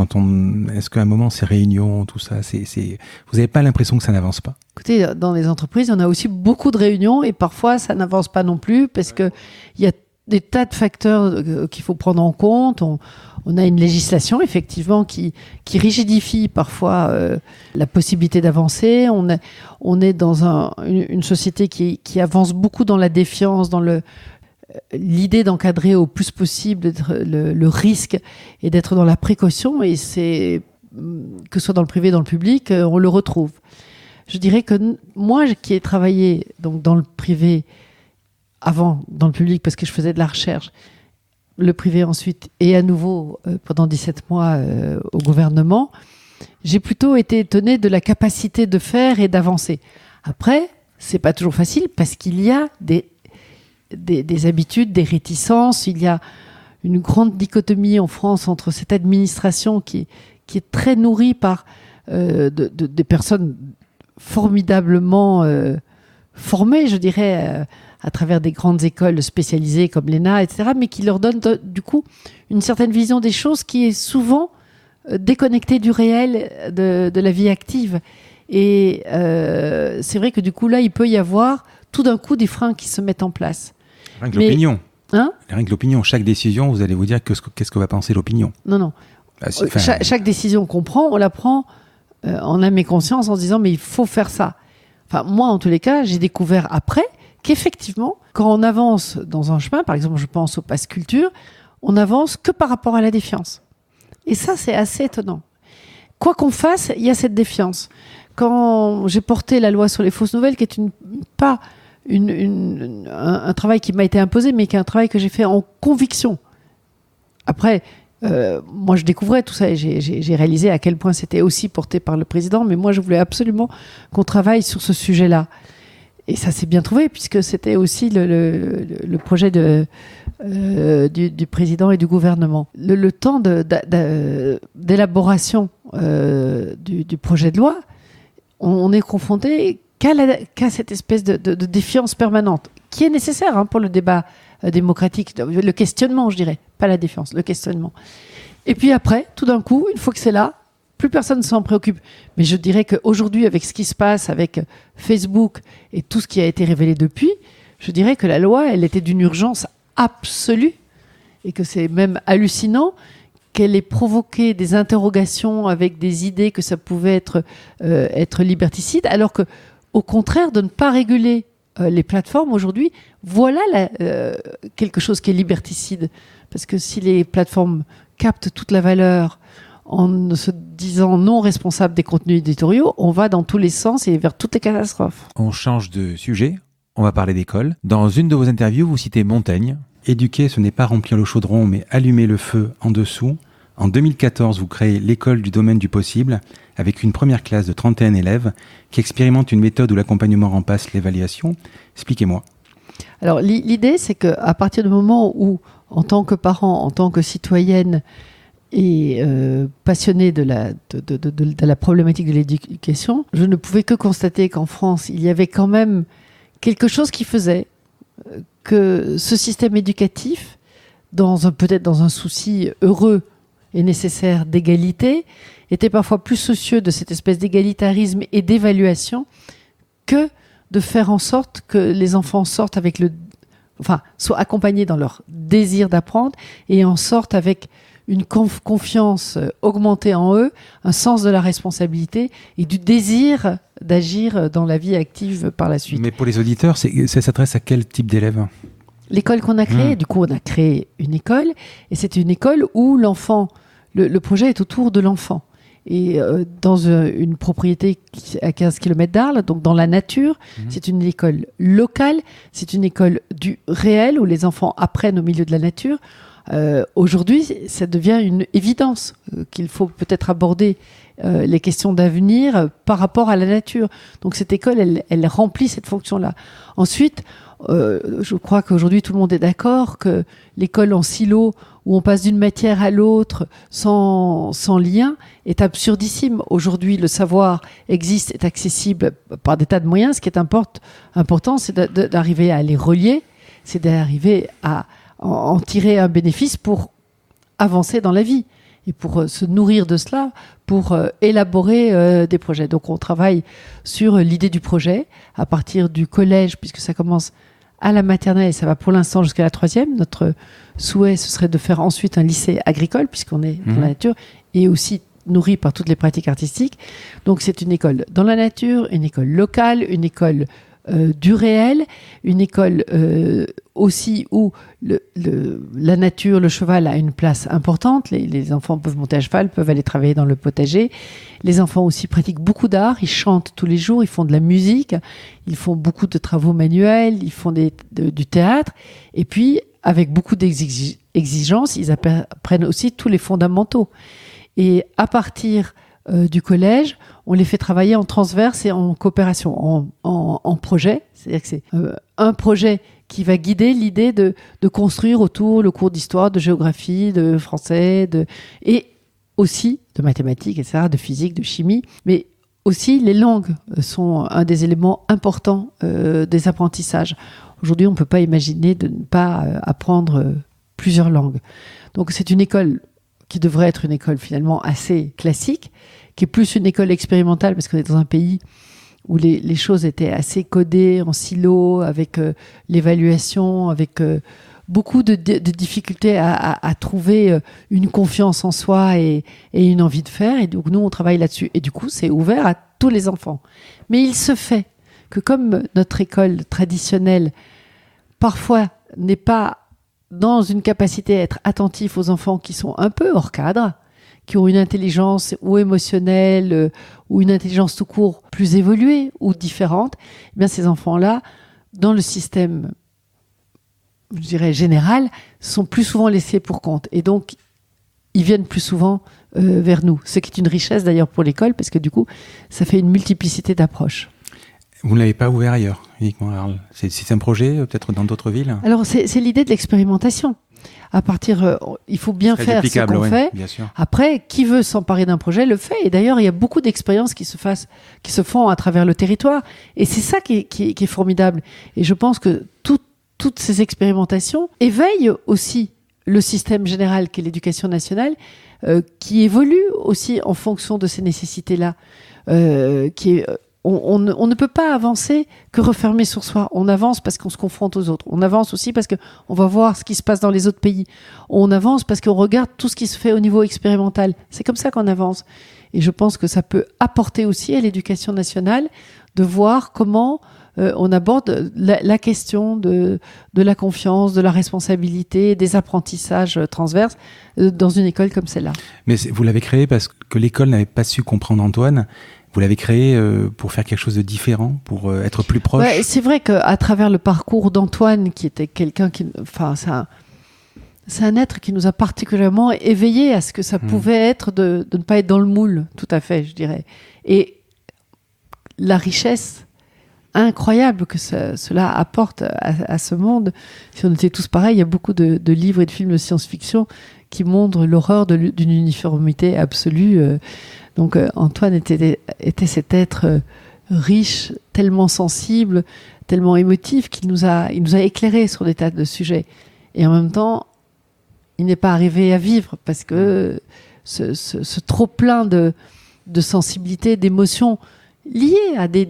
Est-ce qu'à un moment, ces réunions, tout ça, vous n'avez pas l'impression que ça n'avance pas? Écoutez, dans les entreprises, on a aussi beaucoup de réunions et parfois, ça n'avance pas non plus parce qu'il y a des tas de facteurs qu'il faut prendre en compte. On a une législation, effectivement, qui rigidifie parfois la possibilité d'avancer. On est dans une société qui avance beaucoup dans la défiance, dans l'idée d'encadrer au plus possible le risque et d'être dans la précaution. Et c'est, que ce soit dans le privé, dans le public, on le retrouve. Je dirais que moi, qui ai travaillé donc, dans le privé, avant dans le public parce que je faisais de la recherche, le privé ensuite et à nouveau pendant 17 mois au gouvernement, j'ai plutôt été étonnée de la capacité de faire et d'avancer. Après, c'est pas toujours facile parce qu'il y a des habitudes, des réticences. Il y a une grande dichotomie en France entre cette administration qui est très nourrie par des personnes formidablement formées, je dirais, à travers des grandes écoles spécialisées comme l'ENA, etc., mais qui leur donne du coup une certaine vision des choses qui est souvent déconnectée du réel de la vie active. Et c'est vrai que du coup, là, il peut y avoir tout d'un coup des freins qui se mettent en place. Rien que l'opinion. Rien que l'opinion. Chaque décision, vous allez vous dire qu'est-ce que va penser l'opinion. Non. Chaque décision qu'on prend, on la prend en âme et conscience en se disant mais il faut faire ça. Enfin, moi, en tous les cas, j'ai découvert après qu'effectivement, quand on avance dans un chemin, par exemple, je pense au pass culture, on n'avance que par rapport à la défiance. Et ça, c'est assez étonnant. Quoi qu'on fasse, il y a cette défiance. Quand j'ai porté la loi sur les fausses nouvelles, qui est pas un travail qui m'a été imposé, mais qui est un travail que j'ai fait en conviction. Après, moi, je découvrais tout ça et j'ai réalisé à quel point c'était aussi porté par le président, mais moi, je voulais absolument qu'on travaille sur ce sujet-là. Et ça s'est bien trouvé, puisque c'était aussi le projet du président et du gouvernement. Le temps d'élaboration du projet de loi, on est confronté qu'à cette espèce de défiance permanente, qui est nécessaire pour le débat démocratique, le questionnement, je dirais, pas la défiance, le questionnement. Et puis après, tout d'un coup, une fois que c'est là, plus personne ne s'en préoccupe. Mais je dirais qu'aujourd'hui, avec ce qui se passe avec Facebook et tout ce qui a été révélé depuis, je dirais que la loi, elle était d'une urgence absolue et que c'est même hallucinant qu'elle ait provoqué des interrogations avec des idées que ça pouvait être liberticide, alors que, au contraire, de ne pas réguler les plateformes aujourd'hui, voilà quelque chose qui est liberticide. Parce que si les plateformes captent toute la valeur en se disant non responsables des contenus éditoriaux, on va dans tous les sens et vers toutes les catastrophes. On change de sujet, on va parler d'école. Dans une de vos interviews, vous citez Montaigne. Éduquer, ce n'est pas remplir le chaudron, mais allumer le feu en dessous. En 2014, vous créez l'école du domaine du possible avec une première classe de 31 élèves qui expérimente une méthode où l'accompagnement remplace l'évaluation. Expliquez-moi. Alors, l'idée, c'est qu'à partir du moment où, en tant que parent, en tant que citoyenne et passionnée de la problématique de l'éducation, je ne pouvais que constater qu'en France, il y avait quand même quelque chose qui faisait que ce système éducatif, peut-être dans un souci heureux et nécessaire d'égalité, était parfois plus soucieux de cette espèce d'égalitarisme et d'évaluation que de faire en sorte que les enfants sortent soient accompagnés dans leur désir d'apprendre et en sortent avec une confiance augmentée en eux, un sens de la responsabilité et du désir d'agir dans la vie active par la suite. Mais pour les auditeurs, ça s'adresse à quel type d'élèves ? L'école qu'on a créée, du coup, on a créé une école, et c'est une école où l'enfant, le projet est autour de l'enfant. Et dans une propriété à 15 km d'Arles, donc dans la nature, c'est une école locale, c'est une école du réel où les enfants apprennent au milieu de la nature. Aujourd'hui, ça devient une évidence qu'il faut peut-être aborder les questions d'avenir par rapport à la nature. Donc cette école, elle remplit cette fonction-là. Ensuite, je crois qu'aujourd'hui tout le monde est d'accord que l'école en silo, où on passe d'une matière à l'autre sans lien, est absurdissime. Aujourd'hui, le savoir existe, est accessible par des tas de moyens. Ce qui est important, c'est d'arriver à les relier, c'est d'arriver à en tirer un bénéfice pour avancer dans la vie et pour se nourrir de cela, pour élaborer des projets. Donc on travaille sur l'idée du projet à partir du collège, puisque ça commence à la maternelle et ça va pour l'instant jusqu'à la 3e. Notre souhait, ce serait de faire ensuite un lycée agricole, puisqu'on est dans la nature, et aussi nourri par toutes les pratiques artistiques. Donc c'est une école dans la nature, une école locale, une école du réel, une école aussi où la nature, le cheval a une place importante. Les enfants peuvent monter à cheval, peuvent aller travailler dans le potager. Les enfants aussi pratiquent beaucoup d'art, ils chantent tous les jours, ils font de la musique, ils font beaucoup de travaux manuels, ils font du théâtre. Et puis, avec beaucoup d'exigences, ils apprennent aussi tous les fondamentaux. Et à partir du collège, on les fait travailler en transverse et en coopération, en projet. C'est-à-dire que c'est un projet qui va guider l'idée de construire autour le cours d'histoire, de géographie, de français, et aussi de mathématiques, etc., de physique, de chimie. Mais aussi, les langues sont un des éléments importants des apprentissages. Aujourd'hui, on ne peut pas imaginer de ne pas apprendre plusieurs langues. Donc, c'est une école qui devrait être une école finalement assez classique, qui est plus une école expérimentale, parce qu'on est dans un pays où les choses étaient assez codées en silo, avec l'évaluation, avec beaucoup de difficultés à trouver une confiance en soi et une envie de faire. Et donc, nous, on travaille là-dessus. Et du coup, c'est ouvert à tous les enfants. Mais il se fait que comme notre école traditionnelle, parfois, n'est pas dans une capacité à être attentif aux enfants qui sont un peu hors cadre, qui ont une intelligence ou émotionnelle ou une intelligence tout court plus évoluée ou différente, eh bien ces enfants-là, dans le système, je dirais, général, sont plus souvent laissés pour compte. Et donc, ils viennent plus souvent vers nous. Ce qui est une richesse d'ailleurs pour l'école, parce que du coup, ça fait une multiplicité d'approches. Vous ne l'avez pas ouvert ailleurs, uniquement à Arles. C'est un projet, peut-être dans d'autres villes? Alors, c'est l'idée de l'expérimentation. À partir, il faut bien faire ce qu'on fait. Bien sûr. Après, qui veut s'emparer d'un projet le fait. Et d'ailleurs, il y a beaucoup d'expériences qui se font à travers le territoire. Et c'est ça qui est formidable. Et je pense que toutes ces expérimentations éveillent aussi le système général qu'est l'éducation nationale, qui évolue aussi en fonction de ces nécessités-là, on ne peut pas avancer que refermer sur soi. On avance parce qu'on se confronte aux autres. On avance aussi parce qu'on va voir ce qui se passe dans les autres pays. On avance parce qu'on regarde tout ce qui se fait au niveau expérimental. C'est comme ça qu'on avance. Et je pense que ça peut apporter aussi à l'éducation nationale de voir comment on aborde la question de la confiance, de la responsabilité, des apprentissages transverses dans une école comme celle-là. Mais vous l'avez créé parce que l'école n'avait pas su comprendre Antoine. Vous l'avez créé pour faire quelque chose de différent, pour être plus proche. Ouais, c'est vrai qu'à travers le parcours d'Antoine, qui était quelqu'un qui... Enfin, c'est un être qui nous a particulièrement éveillés à ce que ça pouvait être de ne pas être dans le moule, tout à fait, je dirais. Et la richesse incroyable que cela apporte à ce monde. Si on était tous pareils, il y a beaucoup de livres et de films de science-fiction qui montrent l'horreur d'une uniformité absolue. Donc Antoine était cet être riche, tellement sensible, tellement émotif qu'il nous a éclairés sur des tas de sujets. Et en même temps, il n'est pas arrivé à vivre parce que ce trop-plein de sensibilité, d'émotions liées à des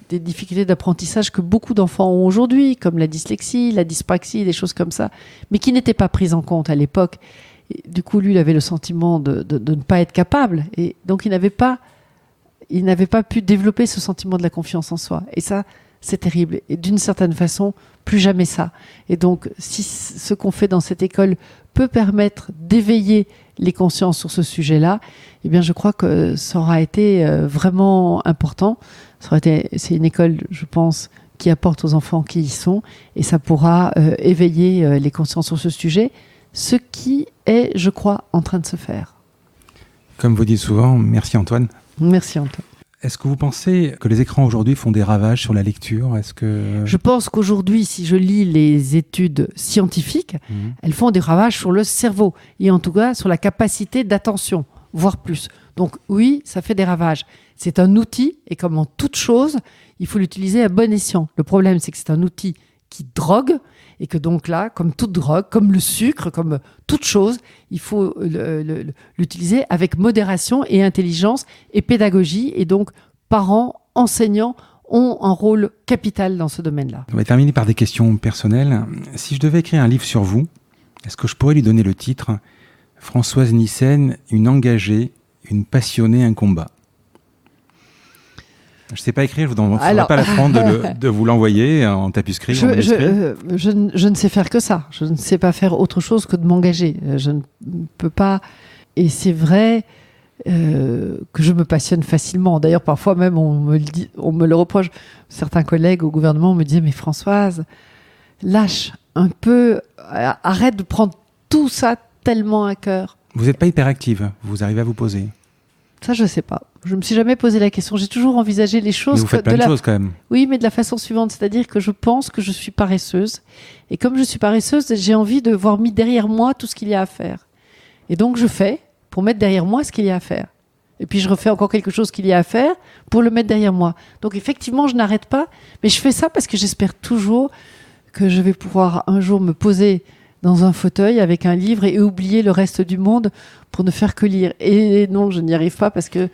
difficultés d'apprentissage que beaucoup d'enfants ont aujourd'hui, comme la dyslexie, la dyspraxie, des choses comme ça, mais qui n'étaient pas prises en compte à l'époque. Et du coup, lui, il avait le sentiment de ne pas être capable. Et donc, il n'avait pas pu développer ce sentiment de la confiance en soi. Et ça, c'est terrible. Et d'une certaine façon, plus jamais ça. Et donc, si ce qu'on fait dans cette école peut permettre d'éveiller les consciences sur ce sujet-là, eh bien, je crois que ça aura été vraiment important. C'est une école, je pense, qui apporte aux enfants qui y sont. Et ça pourra éveiller les consciences sur ce sujet. Ce qui est, je crois, en train de se faire. Comme vous dites souvent, merci Antoine. Merci Antoine. Est-ce que vous pensez que les écrans aujourd'hui font des ravages sur la lecture? Je pense qu'aujourd'hui, si je lis les études scientifiques, elles font des ravages sur le cerveau et en tout cas sur la capacité d'attention, voire plus. Donc oui, ça fait des ravages. C'est un outil et comme en toute chose, il faut l'utiliser à bon escient. Le problème, c'est que c'est un outil qui drogue et que donc là, comme toute drogue, comme le sucre, comme toute chose, il faut l'utiliser avec modération et intelligence et pédagogie. Et donc, parents, enseignants ont un rôle capital dans ce domaine-là. On va terminer par des questions personnelles. Si je devais écrire un livre sur vous, est-ce que je pourrais lui donner le titre « Françoise Nyssen, une engagée, une passionnée, un combat ». Je ne sais pas écrire, je ne ferai pas l'affront de vous l'envoyer en tapuscrit. Je ne sais faire que ça. Je ne sais pas faire autre chose que de m'engager. Je ne peux pas... Et c'est vrai que je me passionne facilement. D'ailleurs, parfois même, on me le reproche. Certains collègues au gouvernement me disaient « Mais Françoise, lâche un peu, arrête de prendre tout ça tellement à cœur. » Vous n'êtes pas hyperactive, vous arrivez à vous poser. Ça, je sais pas. Je me suis jamais posé la question. J'ai toujours envisagé les choses. Mais vous faites plein de choses quand même. Oui, mais de la façon suivante. C'est-à-dire que je pense que je suis paresseuse. Et comme je suis paresseuse, j'ai envie de voir mis derrière moi tout ce qu'il y a à faire. Et donc, je fais pour mettre derrière moi ce qu'il y a à faire. Et puis, je refais encore quelque chose qu'il y a à faire pour le mettre derrière moi. Donc, effectivement, je n'arrête pas. Mais je fais ça parce que j'espère toujours que je vais pouvoir un jour me poser dans un fauteuil avec un livre et oublier le reste du monde pour ne faire que lire. Et non, je n'y arrive pas parce que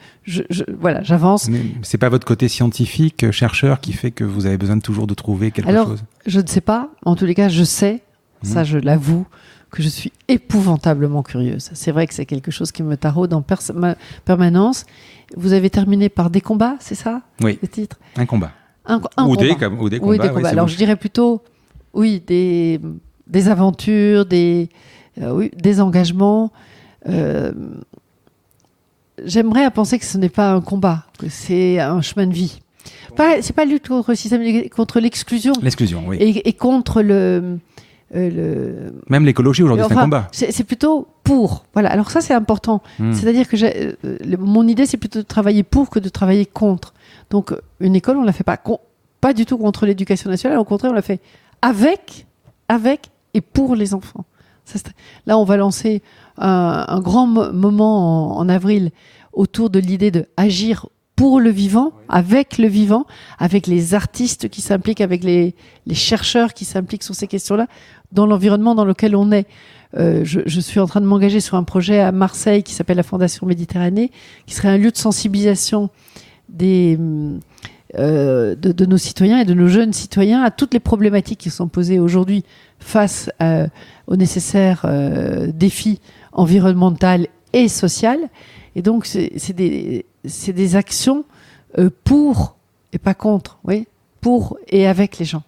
voilà, j'avance. Mais c'est pas votre côté scientifique, chercheur, qui fait que vous avez besoin de toujours de trouver quelque chose? Alors, je ne sais pas. En tous les cas, je sais, ça je l'avoue, que je suis épouvantablement curieuse. C'est vrai que c'est quelque chose qui me taraude en permanence. Vous avez terminé par des combats, c'est ça? Oui, le titre? un combat. Un ou, combat. Des combats. Oui, des combats. Alors, je dirais plutôt, oui, des aventures, des engagements. J'aimerais à penser que ce n'est pas un combat, que c'est un chemin de vie. C'est pas lutte contre le système, contre l'exclusion. L'exclusion, oui. Et contre Même l'écologie aujourd'hui, c'est un combat. C'est plutôt pour. Voilà. Alors ça, c'est important. C'est-à-dire que mon idée, c'est plutôt de travailler pour que de travailler contre. Donc, une école, on ne la fait pas du tout contre l'éducation nationale. Au contraire, on la fait avec et pour les enfants. Là, on va lancer un grand moment en avril autour de l'idée de agir pour le vivant, avec les artistes qui s'impliquent, avec les chercheurs qui s'impliquent sur ces questions-là, dans l'environnement dans lequel on est. Je suis en train de m'engager sur un projet à Marseille qui s'appelle la Fondation Méditerranée, qui serait un lieu de sensibilisation de nos citoyens et de nos jeunes citoyens à toutes les problématiques qui sont posées aujourd'hui face aux nécessaires défis environnementaux et sociaux. Et donc, c'est des actions pour et pas contre, oui, pour et avec les gens.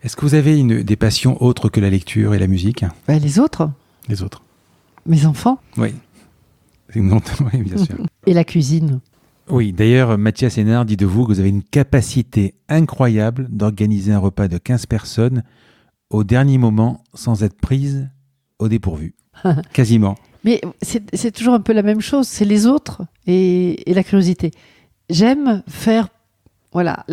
Est-ce que vous avez des passions autres que la lecture et la musique? Les autres. Les autres. Mes enfants. Oui. Oui, bien sûr. Et la cuisine. Oui, d'ailleurs, Mathias Hénard dit de vous que vous avez une capacité incroyable d'organiser un repas de 15 personnes au dernier moment sans être prise au dépourvu. Quasiment. Mais c'est toujours un peu la même chose. C'est les autres et la curiosité. J'aime faire... Voilà.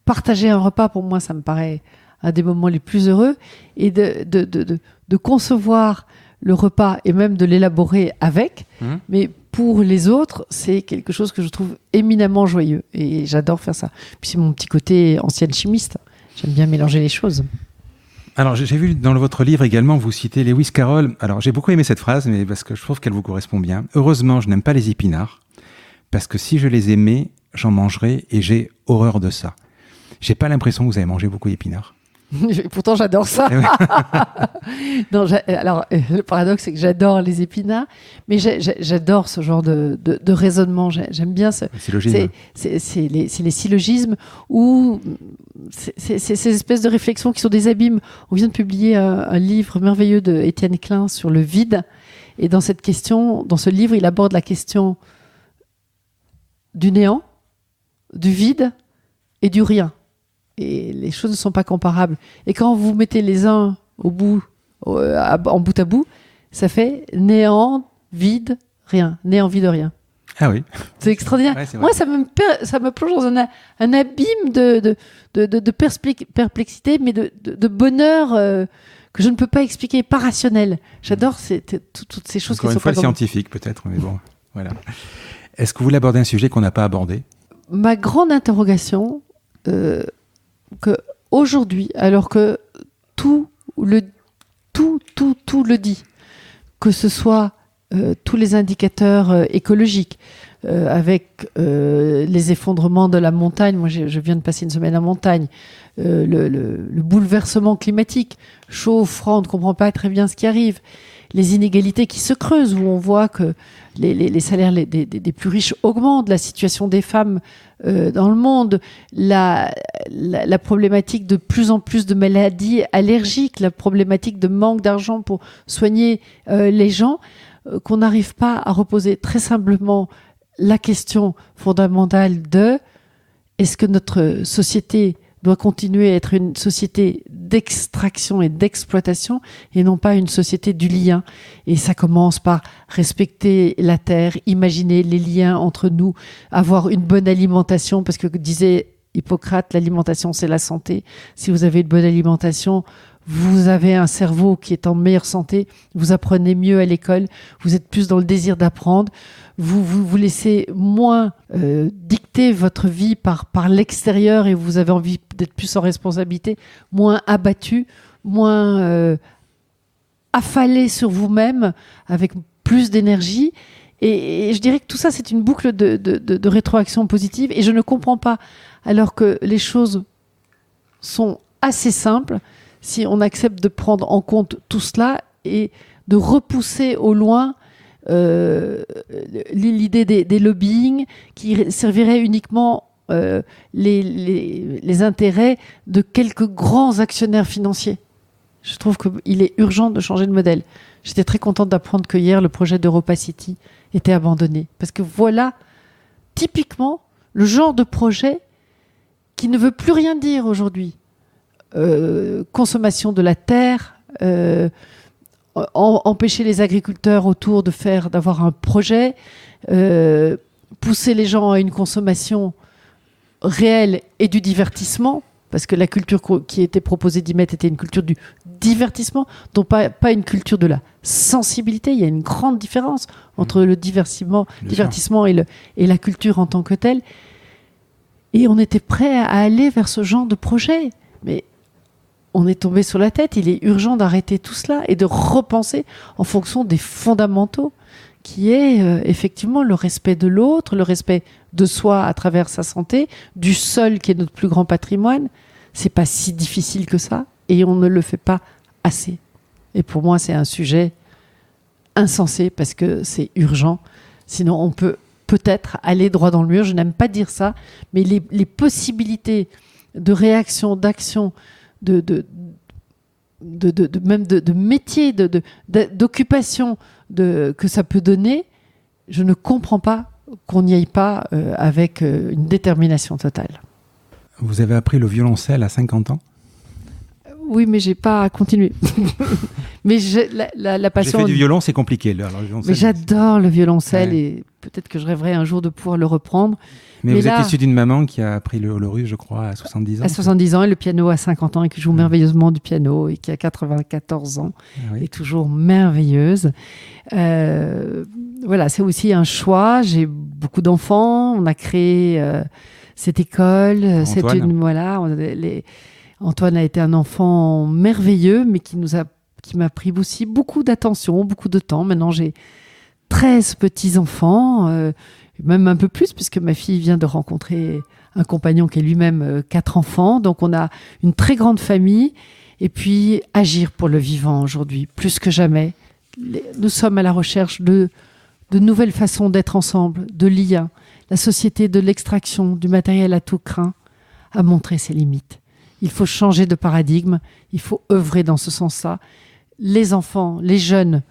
Partager un repas, pour moi, ça me paraît un des moments les plus heureux. Et de concevoir le repas et même de l'élaborer avec. Mais pour les autres, c'est quelque chose que je trouve éminemment joyeux. Et j'adore faire ça. Puis c'est mon petit côté ancienne chimiste. J'aime bien mélanger les choses. Alors, j'ai vu dans votre livre également, vous citez Lewis Carroll. Alors, j'ai beaucoup aimé cette phrase, mais parce que je trouve qu'elle vous correspond bien. Heureusement, je n'aime pas les épinards, parce que si je les aimais, j'en mangerais et j'ai horreur de ça. J'ai pas l'impression que vous avez mangé beaucoup d'épinards. Pourtant, j'adore ça. Non, alors, le paradoxe, c'est que j'adore les épinards, mais j'adore ce genre de raisonnement. J'aime bien ce. Syllogisme. C'est les syllogismes ou ces espèces de réflexions qui sont des abîmes. On vient de publier un livre merveilleux de Étienne Klein sur le vide. Et dans cette question, dans ce livre, il aborde la question du néant, du vide et du rien. Et les choses ne sont pas comparables. Et quand vous mettez les uns en bout à bout, ça fait néant, vide, rien. Néant, vide, rien. Ah oui. C'est extraordinaire. Ouais, c'est moi, ça me plonge dans un abîme de perplexité, mais de bonheur que je ne peux pas expliquer, pas rationnel. J'adore toutes ces choses Encore qui sont pas scientifiques, peut-être, mais bon, voilà. Est-ce que vous voulez aborder un sujet qu'on n'a pas abordé? Ma grande interrogation... que aujourd'hui, alors que tout le dit, que ce soit tous les indicateurs écologiques, avec les effondrements de la montagne, moi je viens de passer une semaine en montagne, le bouleversement climatique, chaud, froid, on ne comprend pas très bien ce qui arrive, les inégalités qui se creusent, où on voit que les salaires des plus riches augmentent, la situation des femmes dans le monde, la problématique de plus en plus de maladies allergiques, la problématique de manque d'argent pour soigner les gens, qu'on n'arrive pas à reposer très simplement la question fondamentale de est-ce que notre société doit continuer à être une société d'extraction et d'exploitation et non pas une société du lien. Et ça commence par respecter la terre, imaginer les liens entre nous, avoir une bonne alimentation, parce que disait Hippocrate, l'alimentation c'est la santé. Si vous avez une bonne alimentation, vous avez un cerveau qui est en meilleure santé, vous apprenez mieux à l'école, vous êtes plus dans le désir d'apprendre, vous laissez moins dicter votre vie par l'extérieur et vous avez envie d'être plus en responsabilité, moins abattu, moins affalé sur vous-même, avec plus d'énergie. Et je dirais que tout ça, c'est une boucle de rétroaction positive et je ne comprends pas, alors que les choses sont assez simples, si on accepte de prendre en compte tout cela et de repousser au loin l'idée des lobbying qui serviraient uniquement les intérêts de quelques grands actionnaires financiers. Je trouve qu'il est urgent de changer de modèle. J'étais très contente d'apprendre que hier, le projet d'Europa City était abandonné. Parce que voilà, typiquement, le genre de projet qui ne veut plus rien dire aujourd'hui. Consommation de la terre, empêcher les agriculteurs autour d'avoir un projet, pousser les gens à une consommation réelle et du divertissement, parce que la culture qui était proposée d'y mettre était une culture du divertissement, donc pas une culture de la sensibilité. Il y a une grande différence entre le divertissement et la culture en tant que telle. Et on était prêt à aller vers ce genre de projet. Mais on est tombé sur la tête. Il est urgent d'arrêter tout cela et de repenser en fonction des fondamentaux, qui est effectivement le respect de l'autre, le respect de soi à travers sa santé, du sol qui est notre plus grand patrimoine. C'est pas si difficile que ça et on ne le fait pas assez. Et pour moi, c'est un sujet insensé parce que c'est urgent. Sinon, on peut peut-être aller droit dans le mur. Je n'aime pas dire ça, mais les possibilités de réaction, d'action, même de métier, d'occupation que ça peut donner, je ne comprends pas qu'on n'y aille pas avec une détermination totale. Vous avez appris le violoncelle à 50 ans ? Oui, mais j'ai pas continué. Mais la passion. J'ai fait du violon, c'est compliqué. Mais j'adore le violoncelle et peut-être que je rêverais un jour de pouvoir le reprendre. Mais vous êtes issu d'une maman qui a appris le russe, je crois, à 70 ans. À 70 ans et le piano à 50 ans et qui joue merveilleusement du piano et qui a 94 ans et toujours merveilleuse. Voilà, c'est aussi un choix. J'ai beaucoup d'enfants. On a créé cette école. Antoine a été un enfant merveilleux, mais qui m'a pris aussi beaucoup d'attention, beaucoup de temps. Maintenant, j'ai 13 petits-enfants, même un peu plus, puisque ma fille vient de rencontrer un compagnon qui est lui-même 4 enfants. Donc, on a une très grande famille. Et puis, agir pour le vivant aujourd'hui, plus que jamais. Nous sommes à la recherche de nouvelles façons d'être ensemble, de liens. La société de l'extraction, du matériel à tout crin, a montré ses limites. Il faut changer de paradigme, il faut œuvrer dans ce sens-là. Les enfants, les jeunes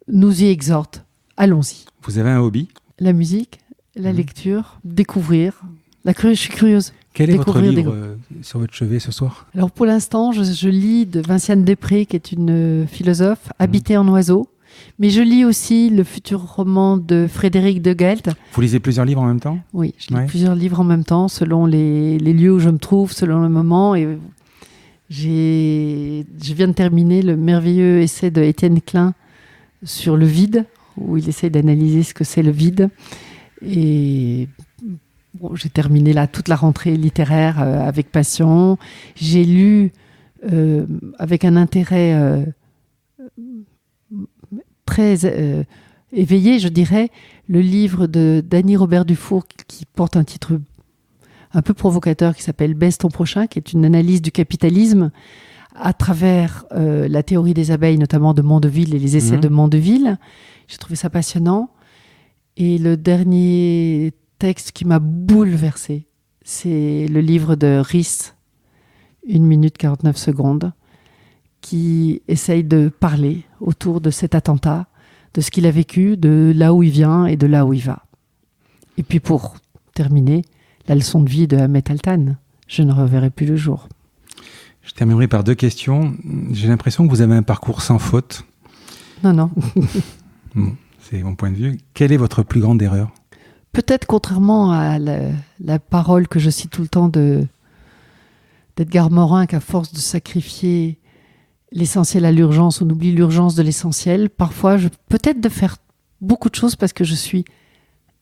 nous y exhortent. Allons-y. Vous avez un hobby ? La musique, la lecture, découvrir. Je suis curieuse. Quel est votre livre sur votre chevet ce soir ? Alors pour l'instant, je lis de Vinciane Després, qui est une philosophe, Habiter en oiseau. Mais je lis aussi le futur roman de Frédéric de Gelt. Vous lisez plusieurs livres en même temps ? Oui, je lis plusieurs livres en même temps, selon les lieux où je me trouve, selon le moment. Et je viens de terminer le merveilleux essai de Étienne Klein sur le vide, où il essaie d'analyser ce que c'est le vide. Et j'ai terminé là toute la rentrée littéraire avec passion. J'ai lu avec un intérêt très éveillé, je dirais, le livre de Dany Robert Dufour qui porte un titre un peu provocateur qui s'appelle « Baise ton prochain », qui est une analyse du capitalisme à travers la théorie des abeilles, notamment de Mondeville et les essais de Mondeville. J'ai trouvé ça passionnant. Et le dernier texte qui m'a bouleversée, c'est le livre de Rhys, 1 minute 49 secondes, qui essaye de parler autour de cet attentat, de ce qu'il a vécu, de là où il vient et de là où il va. Et puis pour terminer, la leçon de vie de Ahmet Altan. je ne reverrai plus le jour. Je terminerai par 2 questions. J'ai l'impression que vous avez un parcours sans faute. Non. Bon, c'est mon point de vue. Quelle est votre plus grande erreur ? Peut-être contrairement à la parole que je cite tout le temps d'Edgar Morin, qu'à force de sacrifier l'essentiel à l'urgence, on oublie l'urgence de l'essentiel. Parfois, peut-être de faire beaucoup de choses parce que je suis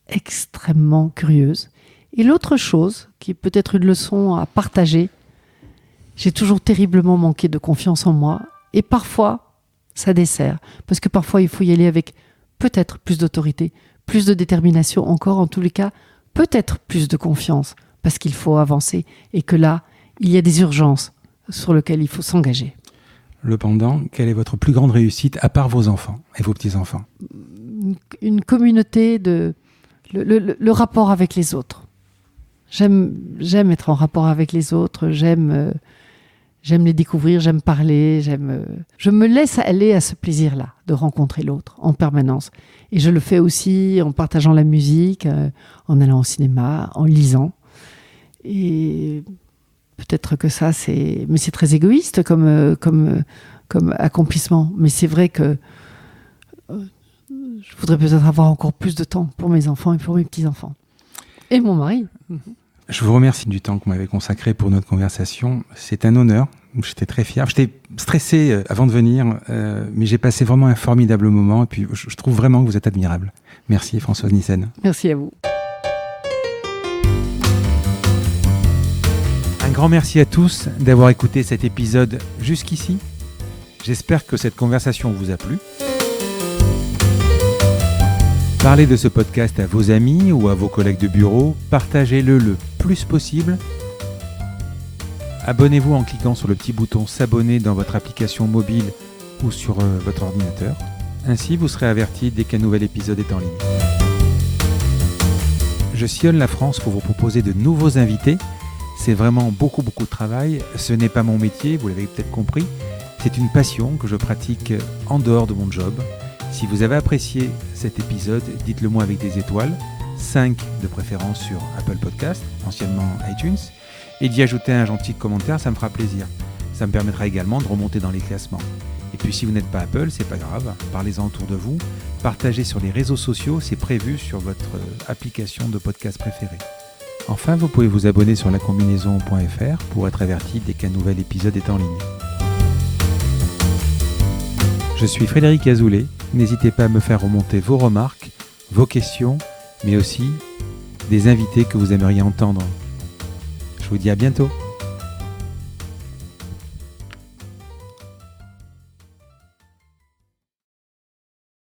extrêmement curieuse. Et l'autre chose, qui est peut-être une leçon à partager, j'ai toujours terriblement manqué de confiance en moi. Et parfois, ça dessert. Parce que parfois, il faut y aller avec peut-être plus d'autorité, plus de détermination, encore en tous les cas, peut-être plus de confiance, parce qu'il faut avancer. Et que là, il y a des urgences sur lesquelles il faut s'engager. Le pendant, quelle est votre plus grande réussite, à part vos enfants et vos petits-enfants ? Une communauté le rapport avec les autres. J'aime être en rapport avec les autres, j'aime les découvrir, j'aime parler, je me laisse aller à ce plaisir-là, de rencontrer l'autre en permanence. Et je le fais aussi en partageant la musique, en allant au cinéma, en lisant. Et peut-être que ça, mais c'est très égoïste comme accomplissement. Mais c'est vrai que je voudrais peut-être avoir encore plus de temps pour mes enfants et pour mes petits-enfants. Et mon mari. Je vous remercie du temps que vous m'avez consacré pour notre conversation. C'est un honneur. J'étais très fier. J'étais stressé avant de venir, mais j'ai passé vraiment un formidable moment. Et puis, je trouve vraiment que vous êtes admirable. Merci, Françoise Nyssen. Merci à vous. Un grand merci à tous d'avoir écouté cet épisode jusqu'ici. J'espère que cette conversation vous a plu. Parlez de ce podcast à vos amis ou à vos collègues de bureau. Partagez-le le plus possible. Abonnez-vous en cliquant sur le petit bouton s'abonner dans votre application mobile ou sur votre ordinateur. Ainsi, vous serez averti dès qu'un nouvel épisode est en ligne. Je sillonne la France pour vous proposer de nouveaux invités. C'est vraiment beaucoup de travail. Ce n'est pas mon métier, vous l'avez peut-être compris. C'est une passion que je pratique en dehors de mon job. Si vous avez apprécié cet épisode, dites-le moi avec des étoiles, 5 de préférence sur Apple Podcast, anciennement iTunes, et d'y ajouter un gentil commentaire, ça me fera plaisir. Ça me permettra également de remonter dans les classements. Et puis si vous n'êtes pas Apple, c'est pas grave, parlez-en autour de vous, partagez sur les réseaux sociaux, c'est prévu sur votre application de podcast préférée. Enfin, vous pouvez vous abonner sur lacombinaison.fr pour être averti dès qu'un nouvel épisode est en ligne. Je suis Frédéric Azoulay. N'hésitez pas à me faire remonter vos remarques, vos questions, mais aussi des invités que vous aimeriez entendre. Je vous dis à bientôt.